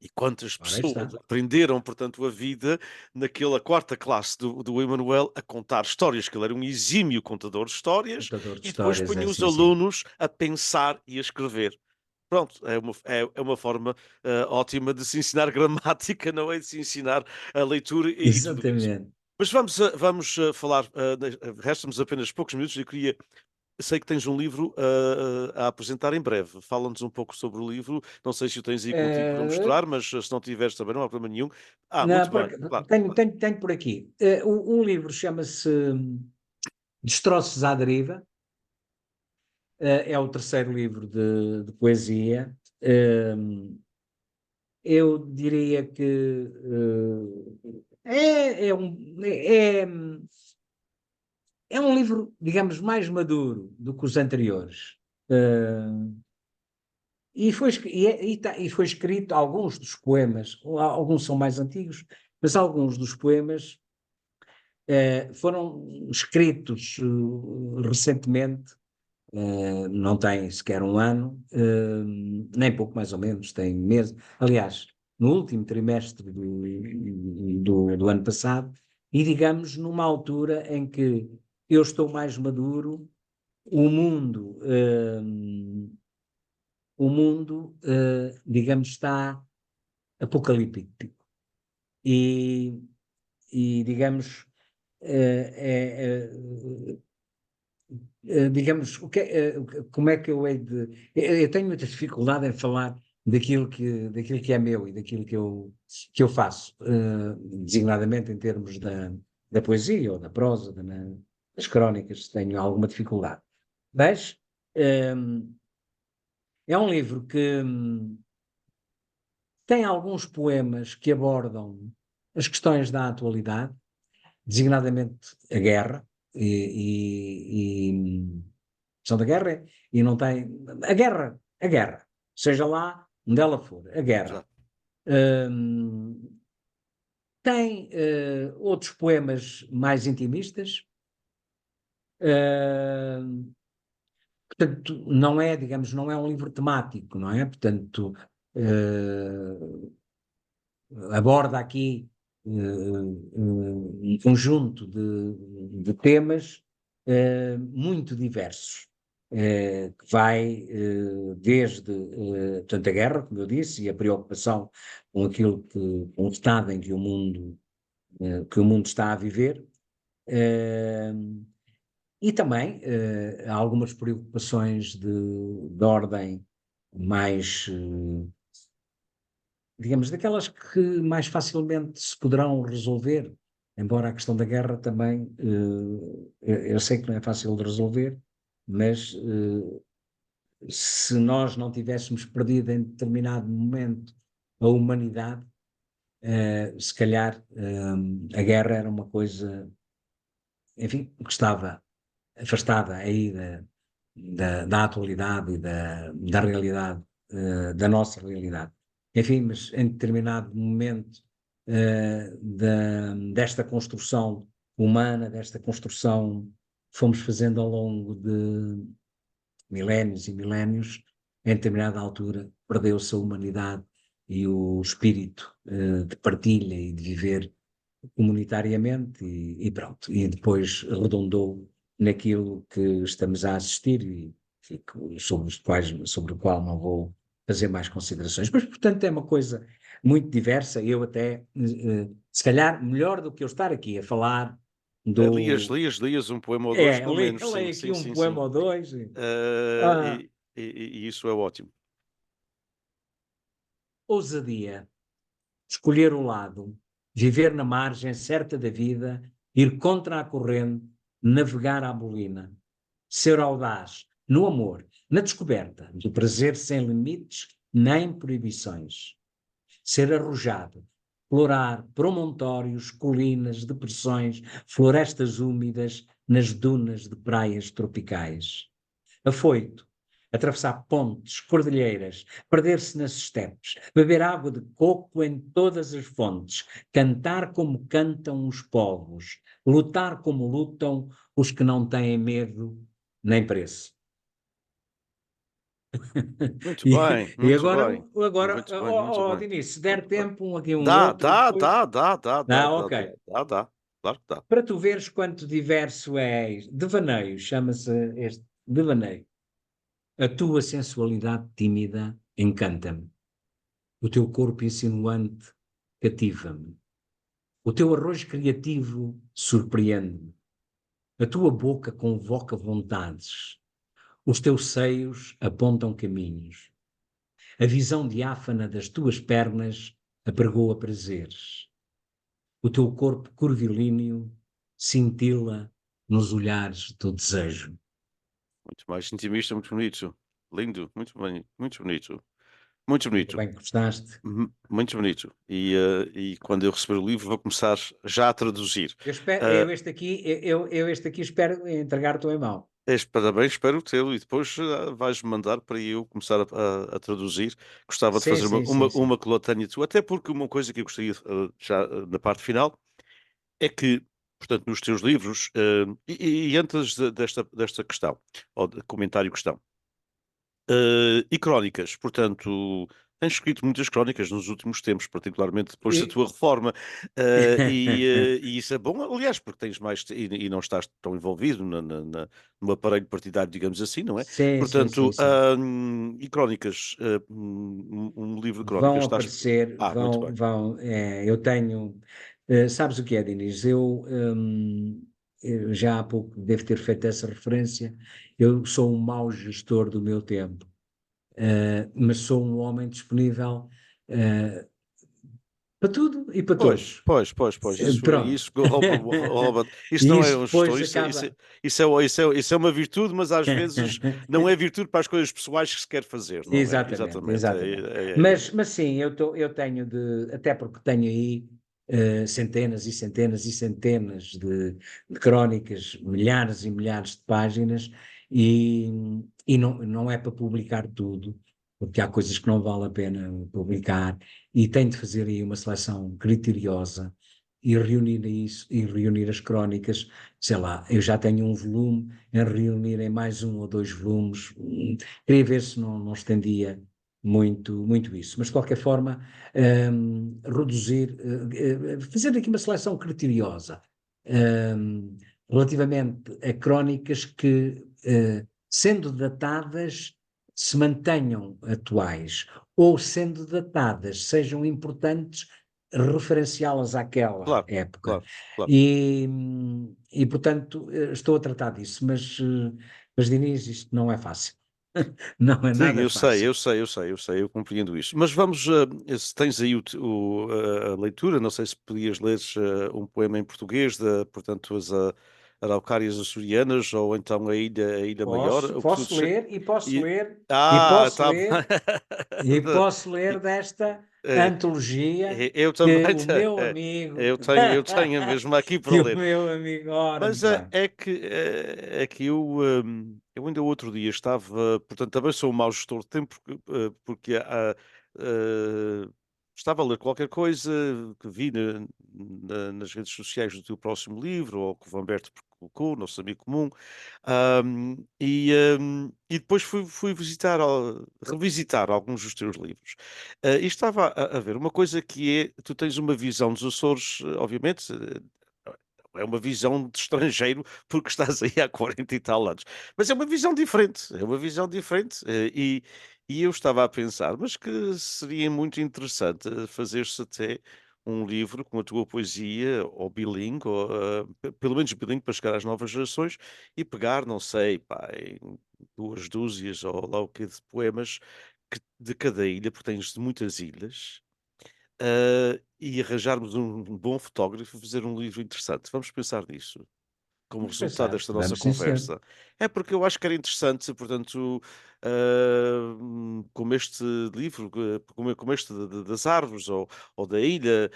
E quantas ora aí pessoas está, aprenderam, portanto, a vida naquela quarta classe do Emanuel a contar histórias, que ele era um exímio contador de histórias, contador de e depois histórias, é punha os assim, sim. alunos a pensar e a escrever. Pronto, é uma forma ótima de se ensinar gramática, não é de se ensinar a leitura e tudo isso. Exatamente. Mas vamos falar, resta-nos apenas poucos minutos. Sei que tens um livro a apresentar em breve. Fala-nos um pouco sobre o livro. Não sei se o tens aí contigo para Eh, mostrar, mas se não tiveres também não há problema nenhum. não, Muito bem, claro, claro. tenho por aqui. O livro chama-se Destroços à Deriva, é o terceiro livro de poesia. Eu diria que é um livro, digamos, mais maduro do que os anteriores. Eh, e foi escrito, alguns dos poemas, alguns são mais antigos, mas alguns dos poemas foram escritos recentemente, não tem sequer um ano, nem pouco mais ou menos, tem meses. Aliás, no último trimestre do ano passado, e digamos numa altura em que eu estou mais maduro, o mundo, digamos, está apocalíptico. E, digamos, digamos, como é que eu hei de. Eu tenho muita dificuldade em falar daquilo que é meu e daquilo que eu faço, designadamente em termos da poesia ou da prosa, das crónicas, tenho alguma dificuldade. Mas eh, é um livro que tem alguns poemas que abordam as questões da atualidade, designadamente a guerra, e questão da guerra, e não tem. A guerra, seja lá onde ela for, a guerra. Exato. Hum, tem outros poemas mais intimistas, hum, portanto, não é, digamos, não é um livro temático, não é? Portanto, aborda aqui um conjunto de temas muito diversos, que vai desde portanto, a guerra, como eu disse, e a preocupação com com o estado em que o mundo está a viver, eh, e também há algumas preocupações de ordem mais digamos, daquelas que mais facilmente se poderão resolver, embora a questão da guerra também, eu sei que não é fácil de resolver, mas se nós não tivéssemos perdido em determinado momento a humanidade, se calhar a guerra era uma coisa, enfim, que estava afastada aí da atualidade e da realidade, da nossa realidade. Enfim, mas em determinado momento desta construção humana, desta construção que fomos fazendo ao longo de milénios e milénios, em determinada altura perdeu-se a humanidade e o espírito de partilha e de viver comunitariamente e pronto. E depois redundou naquilo que estamos a assistir sobre o qual não vou fazer mais considerações. Mas, portanto, é uma coisa muito diversa. Eu até, se calhar, melhor do que eu estar aqui a falar Lias, do... lias, lias um poema ou dois, pelo menos, sim, leio aqui sim, um sim, poema sim. ou dois. Eh, Ah, e, e isso é ótimo. ousadia, escolher o lado, viver na margem certa da vida, ir contra a corrente, navegar à bolina, ser audaz no amor, na descoberta do prazer sem limites nem proibições, ser arrojado, explorar promontórios, colinas, depressões, florestas úmidas nas dunas de praias tropicais. Afoito, atravessar pontes, cordilheiras, perder-se nas estepes, beber água de coco em todas as fontes, cantar como cantam os povos, lutar como lutam os que não têm medo nem preço. Muito E, bem, e muito agora, bem, agora muito bem, muito bem, Diniz, se der muito bem. tempo, aqui um Dá, outro, dá, depois. dá, dá, dá, dá, Ah, dá, ok. dá, dá, dá, claro que dá. Para tu veres quanto diverso és. Devaneio, chama-se este devaneio. A tua sensualidade tímida encanta-me. O teu corpo insinuante cativa-me. O teu arrojo criativo surpreende-me. A tua boca convoca vontades. Os teus seios apontam caminhos. A visão diáfana das tuas pernas apregoa prazeres. O teu corpo curvilíneo cintila nos olhares do desejo. Muito mais intimista, muito bonito. Lindo, muito bem, muito bonito. Muito Ainda bonito. bem que gostaste. Muito bonito. E quando eu receber o livro, vou começar já a traduzir. Eu Ah, este aqui espero entregar-te em mão. parabéns, espero tê-lo e depois vais-me mandar para eu começar a traduzir. Gostava de Sim, fazer sim, sim, sim. uma coletânea tua, até porque uma coisa que eu gostaria, já na parte final, é que, portanto, nos teus livros, e antes desta questão, ou de comentário-questão, e crónicas, portanto, tens escrito muitas crónicas nos últimos tempos, particularmente depois da E- tua reforma, e isso é bom, aliás, porque tens mais, e não estás tão envolvido no aparelho partidário, digamos assim, não é? Sim, sim, sim, Portanto, sim. e crónicas, um livro de crónicas, Vão estás. aparecer, Ah, muito bem. eu tenho, sabes o que é, Dinis? Eu já há pouco devo ter feito essa referência, eu sou um mau gestor do meu tempo, mas sou um homem disponível, eh, para tudo e para Pois, todos. pois, pois, pois, Pronto. isso rouba, isso E não é isso um gestor, depois acaba. isso é uma virtude, mas às vezes não é virtude para as coisas pessoais que se quer fazer, não é? Exatamente, Exatamente. exatamente. É. Mas sim, eu tenho até porque tenho aí centenas e centenas e centenas de crónicas, milhares e milhares de páginas, e, e não é para publicar tudo, porque há coisas que não vale a pena publicar, e tenho de fazer aí uma seleção criteriosa e reunir isso, e reunir as crónicas, sei lá, eu já tenho um volume, em reunir em mais um ou dois volumes. Queria ver se não estendia muito isso. Mas, de qualquer forma, reduzir, fazer aqui uma seleção criteriosa, relativamente a crónicas que, sendo datadas, se mantenham atuais, ou sendo datadas, sejam importantes, referenciá-las àquela Claro, época. claro, claro. E portanto, estou a tratar disso, mas Diniz, isto não é fácil. Não é Sim, nada eu sei, fácil. eu sei, eu sei, eu sei, eu compreendo isso. Mas vamos, se tens aí a leitura, não sei se podias ler um poema em português, portanto, as Araucárias Açorianas, ou então a Ilha Maior, Posso, o que tu posso disseste. ler e posso E, ler e ah, posso tá bem. ler e posso ler desta É, antologia eu também que o meu é, amigo, eu tenho a mesma aqui para que o ler. meu amigo, ora, Mas muito bem. é que eu ainda outro dia estava, portanto, também sou um mau gestor de tempo, porque estava a ler qualquer coisa que vi nas redes sociais do teu próximo livro, ou que o Humberto colocou, nosso amigo comum, e depois fui visitar, revisitar alguns dos teus livros. E estava a ver uma coisa que é, tu tens uma visão dos Açores, obviamente, é uma visão de estrangeiro, porque estás aí há 40 e tal anos. Mas é uma visão diferente, é uma visão diferente. E eu estava a pensar, mas que seria muito interessante fazer-se até um livro com a tua poesia, ou bilingue, ou, pelo menos bilingue para chegar às novas gerações, e pegar, não sei, pá, em duas dúzias ou lá o que de poemas de cada ilha, porque tens de muitas ilhas, e arranjarmos um bom fotógrafo e fazer um livro interessante. Vamos pensar nisso, como Vamos resultado pensar, desta nossa vamos sim, senhor. conversa. É porque eu acho que era interessante, portanto, como este livro, como este das árvores, ou da ilha,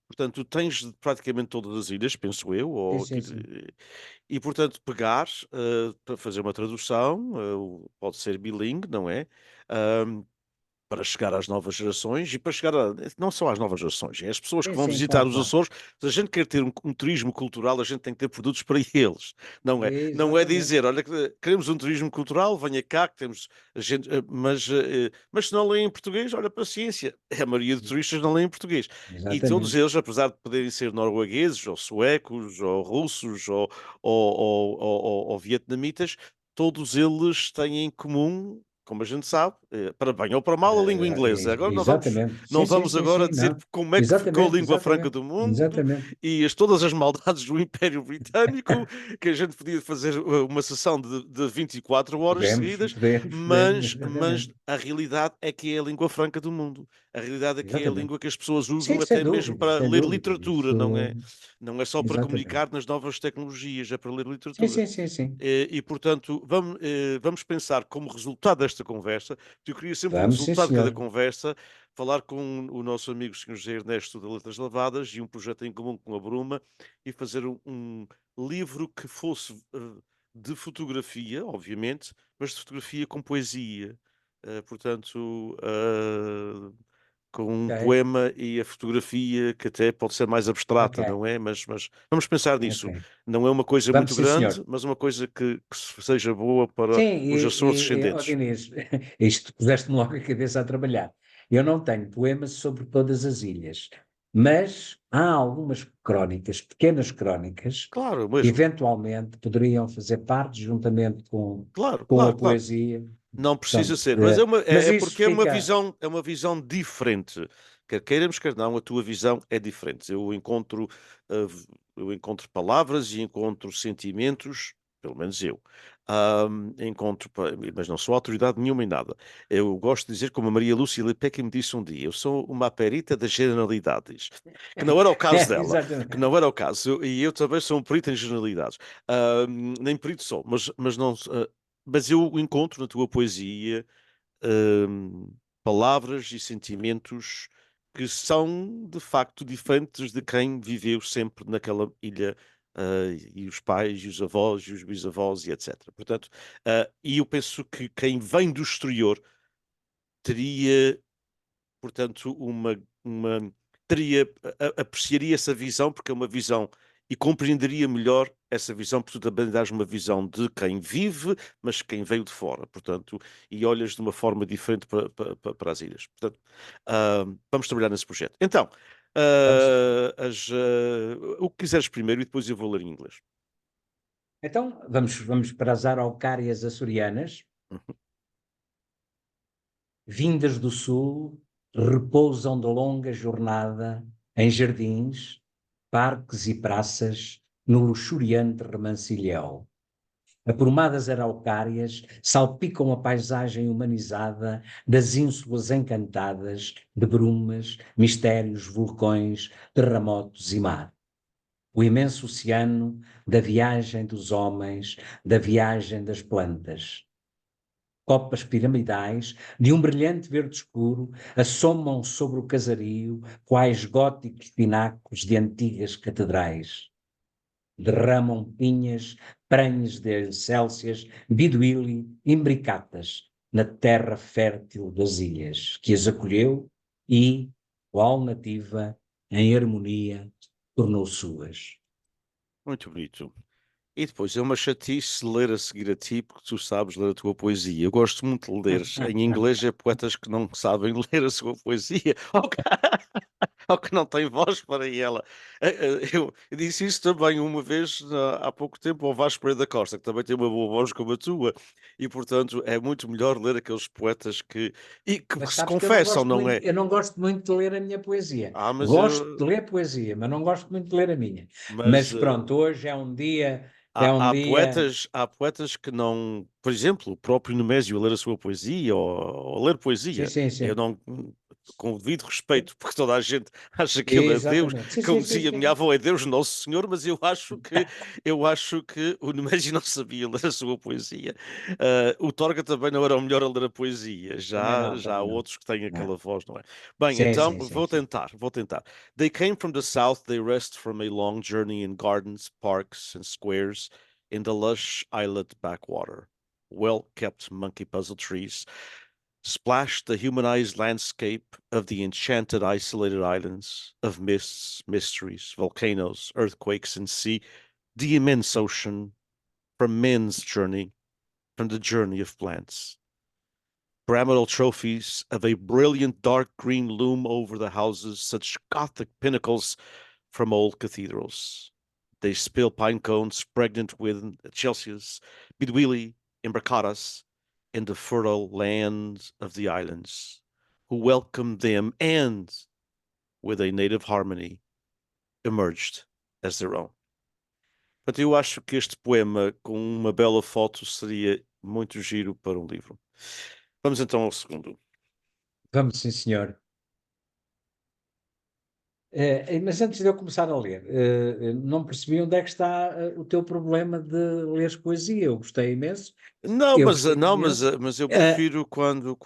portanto, tens de praticamente todas as ilhas, penso eu, Sim, sim, sim. e portanto pegar para fazer uma tradução, pode ser bilingue, não é? para chegar às novas gerações e para chegar não só às novas gerações, é as pessoas que Sim, vão sim, visitar claro, os claro. Açores. Se a gente quer ter um turismo cultural, a gente tem que ter produtos para eles, não é? Não é Exatamente, dizer, olha, queremos um turismo cultural, venha cá, que temos a gente, mas se não leem em português, olha, paciência, a maioria dos turistas não leem em português. E todos exatamente. eles, apesar de poderem ser noruegueses, ou suecos, ou russos, ou vietnamitas, todos eles têm em comum, como a gente sabe, para bem ou para mal, a língua inglesa. Agora Exatamente. não Sim, sim, vamos sim, agora sim, dizer não. como é que ficou a Exatamente, língua franca exatamente. do mundo Exatamente. e todas as maldades do Império Britânico, que a gente podia fazer uma sessão de 24 horas Podemos, seguidas, podemos, podemos, mas exatamente. a realidade é que é a língua franca do mundo. A realidade é que é a Exatamente. língua que as pessoas Sim, usam sem até mesmo dúvida, para sem ler dúvida. literatura, não é? Isso, Não é só para exatamente. comunicar nas novas tecnologias, é para ler Sim, literatura. sim, sim, sim. Portanto, vamos pensar como resultado desta conversa, que eu queria sempre, como Vamos, sim, resultado de cada senhor. conversa, falar com o nosso amigo Sr. José Ernesto de Letras Lavadas e um projeto em comum com a Bruma e fazer um livro que fosse de fotografia, obviamente, mas de fotografia com poesia. Portanto, com um Ok, poema e a fotografia que até pode ser mais abstrata, ok, não é? Mas vamos pensar nisso. ok. Não é uma coisa Vamos, muito sim, senhor. grande, mas uma coisa que seja boa para Sim, os Açores ó descendentes. Inês, isto puseste-me logo a cabeça a trabalhar. Eu não tenho poemas sobre todas as ilhas, mas há algumas crónicas, pequenas crónicas, Claro, que mesmo. eventualmente poderiam fazer parte, juntamente Claro, com a claro, claro. poesia. Não precisa Portanto, ser, mas mas é isso porque fica. é uma visão diferente. Quer queiramos, quer não, a tua visão é diferente. Eu encontro palavras e encontro sentimentos, pelo menos eu. Mas não sou autoridade nenhuma em nada. Eu gosto de dizer, como a Maria Lúcia Lepecki me disse um dia, eu sou uma perita das generalidades, que não era o caso dela, que Exatamente. não era o caso. E eu também sou um perito em generalidades. Nem perito sou, mas não. Mas eu encontro na tua poesia hum, palavras e sentimentos que são de facto diferentes de quem viveu sempre naquela ilha, e os pais, e os avós, e os bisavós, e etc. Portanto, e eu penso que quem vem do exterior teria, portanto, apreciaria essa visão, porque é uma visão, e compreenderia melhor essa visão, porque tu também dás uma visão de quem vive, mas quem veio de fora, portanto, e olhas de uma forma diferente para as ilhas. Portanto, vamos trabalhar nesse projeto. Então, Vamos. o que quiseres primeiro e depois eu vou ler em inglês. Então, vamos para as araucárias açorianas, Uhum. vindas do sul, repousam de longa jornada em jardins, parques e praças, no luxuriante remancilhau. Aprumadas araucárias salpicam a paisagem humanizada das ínsulas encantadas de brumas, mistérios, vulcões, terremotos e mar. O imenso oceano da viagem dos homens, da viagem das plantas. Copas piramidais, de um brilhante verde escuro, assomam sobre o casario, quais góticos pináculos de antigas catedrais. Derramam pinhas, pranhas de célsias, biduíli, imbricatas, na terra fértil das ilhas, que as acolheu e, qual nativa, em harmonia, tornou suas. Muito bonito. E depois é uma chatice ler a seguir a ti, porque tu sabes ler a tua poesia. Eu gosto muito de ler em inglês, é poetas que não sabem ler a sua poesia, ou que não têm voz para ela. Eu disse isso também uma vez, há pouco tempo, ao Vasco Pereira da Costa, que também tem uma boa voz como a tua, e portanto é muito melhor ler aqueles poetas que Mas se sabes que eu não confessam, gosto não muito, é? eu não gosto muito de ler a minha poesia. Mas Gosto eu. de ler poesia, mas não gosto muito de ler a minha. Mas Mas pronto, hoje é há, um dia, há poetas que não, por exemplo, o próprio Nemésio a ler a sua poesia ou ler sim, poesia, sim, eu sim. não, com o devido respeito, porque toda a gente acha que ele é Deus, Exatamente. Sim, como sim, sim, dizia a minha sim. avó, é Deus Nosso Senhor, mas eu acho que o Nemésio não sabia ler a sua poesia. O Torga também não era o melhor a ler a poesia, já há Também não. outros que têm Não. aquela voz, não é? Bem, Sim, então sim, sim, vou sim. tentar, vou tentar. They came from the south, they rest from a long journey in gardens, parks and squares in the lush islet backwater, well kept monkey puzzle trees, splashed the humanized landscape of the enchanted isolated islands of mists, mysteries, volcanoes, earthquakes, and sea, the immense ocean from men's journey, from the journey of plants. Pyramidal trophies of a brilliant dark green loom over the houses, such Gothic pinnacles from old cathedrals. They spill pine cones pregnant with chelseas, bidwili, imbricatas, in the fertile land of the islands, who welcomed them and, with a native harmony, emerged as their own. Portanto, eu acho que este poema, com uma bela foto, seria muito giro para um livro. Vamos então ao segundo. Vamos, sim, senhor. Mas antes de eu começar a ler, não percebi onde é que está o teu problema de ler poesia. Eu gostei imenso. Não, Eu mas, gostei não, mas, imenso. mas eu prefiro quando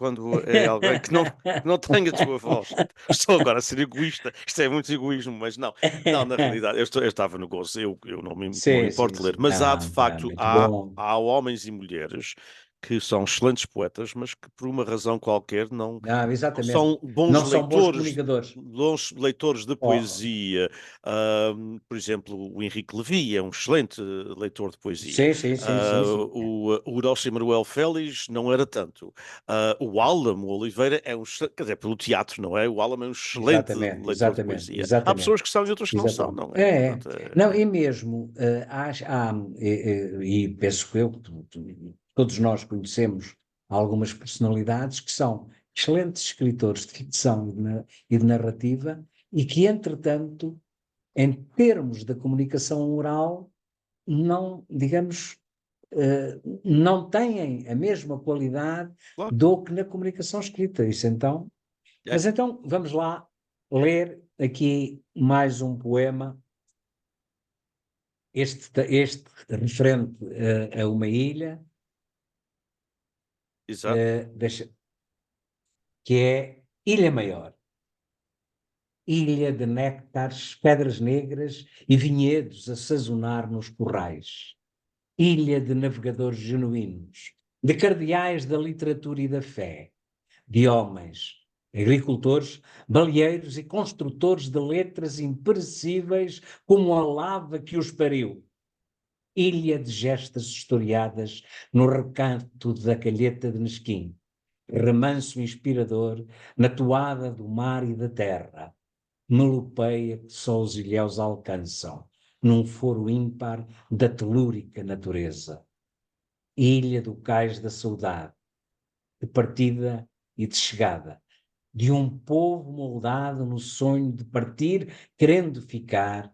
é alguém que não tenha a tua voz. Estou agora a ser egoísta, isto é muito egoísmo, mas não. Não, na realidade, eu estava no gozo, eu não me Sim, sim, importo ler, sim. mas há de Não, tá, facto, muito bom. há homens e mulheres que são excelentes poetas, mas que por uma razão qualquer Não, não exatamente. são Não são bons leitores de Oh, poesia. Por exemplo, o Henrique Levy é um excelente leitor de poesia. sim, sim, sim, sim, sim. O Horácio Manuel Félix não era tanto. O Álamo Oliveira é quer dizer, pelo teatro, não é? O Álamo é um excelente Exatamente, leitor de exatamente, poesia. Há exatamente, pessoas que são e outras que não são, exatamente. não é? É, é. Portanto, Não, e mesmo, e penso que todos nós conhecemos algumas personalidades que são excelentes escritores de ficção e de narrativa e que, entretanto, em termos da comunicação oral, não, digamos, não têm a mesma qualidade claro. do que na comunicação escrita. Isso então. É, Mas então vamos lá ler aqui mais um poema, este referente a uma ilha, exato. que é Ilha Maior. Ilha de néctares, pedras negras e vinhedos a sazonar nos corrais. Ilha de navegadores genuínos, de cardeais da literatura e da fé, de homens, agricultores, baleeiros e construtores de letras imperecíveis como a lava que os pariu. Ilha de gestas historiadas no recanto da calheta de Nesquim, remanso inspirador na toada do mar e da terra, melopeia que só os ilhéus alcançam, num foro ímpar da telúrica natureza. Ilha do cais da saudade, de partida e de chegada, de um povo moldado no sonho de partir, querendo ficar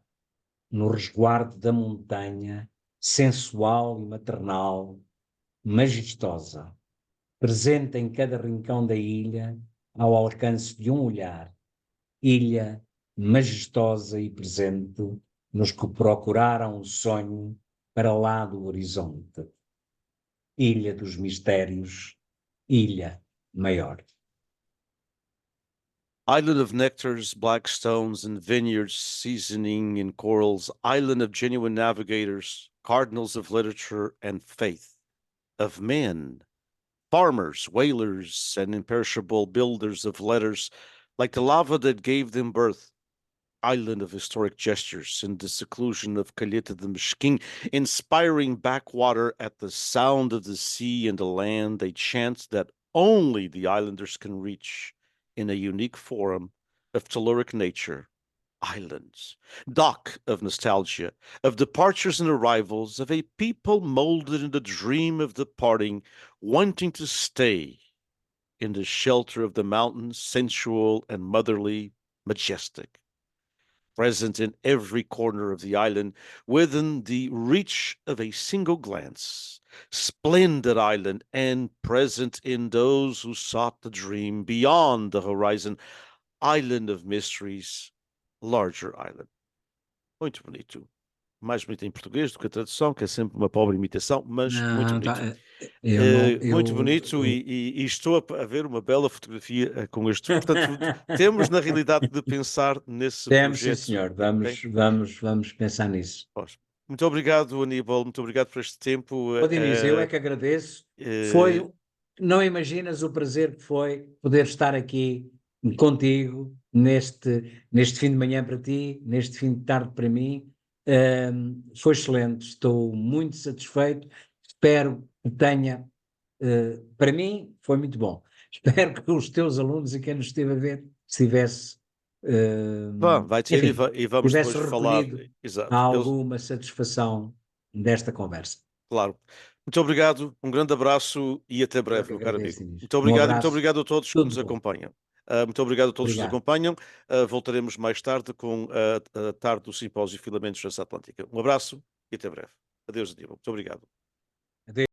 no resguardo da montanha, sensual e maternal, majestosa, presente em cada rincão da ilha, ao alcance de um olhar, ilha majestosa e presente nos que procuraram o sonho para lá do horizonte, ilha dos mistérios, ilha maior. Island of nectars, black stones, and vineyards seasoning in corals, island of genuine navigators, cardinals of literature and faith, of men, farmers, whalers, and imperishable builders of letters, like the lava that gave them birth, island of historic gestures in the seclusion of Calheta de Mesquim, inspiring backwater at the sound of the sea and the land, a chant that only the islanders can reach in a unique forum of telluric nature. Islands, dock of nostalgia, of departures and arrivals, of a people molded in the dream of departing, wanting to stay in the shelter of the mountains, sensual and motherly, majestic, present in every corner of the island, within the reach of a single glance. Splendid island, and present in those who sought the dream beyond the horizon. Island of mysteries, larger island. Muito bonito. Mais bonito em português do que a tradução, que é sempre uma pobre imitação, mas muito Não, bonito. eu não, Muito bonito e estou a ver uma bela fotografia com este. Portanto, temos na realidade de pensar nesse temos, sim, projeto. senhor. Ok? Vamos pensar nisso. Pois. Muito obrigado, Aníbal. Muito obrigado por este tempo. Ô, Diniz, eu é que agradeço. Foi, Eh, não imaginas o prazer que foi poder estar aqui contigo neste fim de manhã para ti, neste fim de tarde para mim. Foi excelente, estou muito satisfeito. Espero que tenha, para mim, foi muito bom. Espero que os teus alunos e quem nos esteve a ver estivesse, Vai ter enfim, e vamos depois tivesse falar. recolhido Exato. alguma satisfação desta conversa. Claro. Muito obrigado, um grande abraço e até Eu é breve, que meu caro agradeço, amigo. Inês. Muito Um obrigado e muito abraço, obrigado a todos que tudo nos de bom. acompanham. Muito obrigado a todos que nos Obrigado. acompanham. Voltaremos mais tarde com a tarde do Simpósio Filamentos Transatlântica. Um abraço e até breve. Adeus, Aníbal. Muito obrigado. Adeus.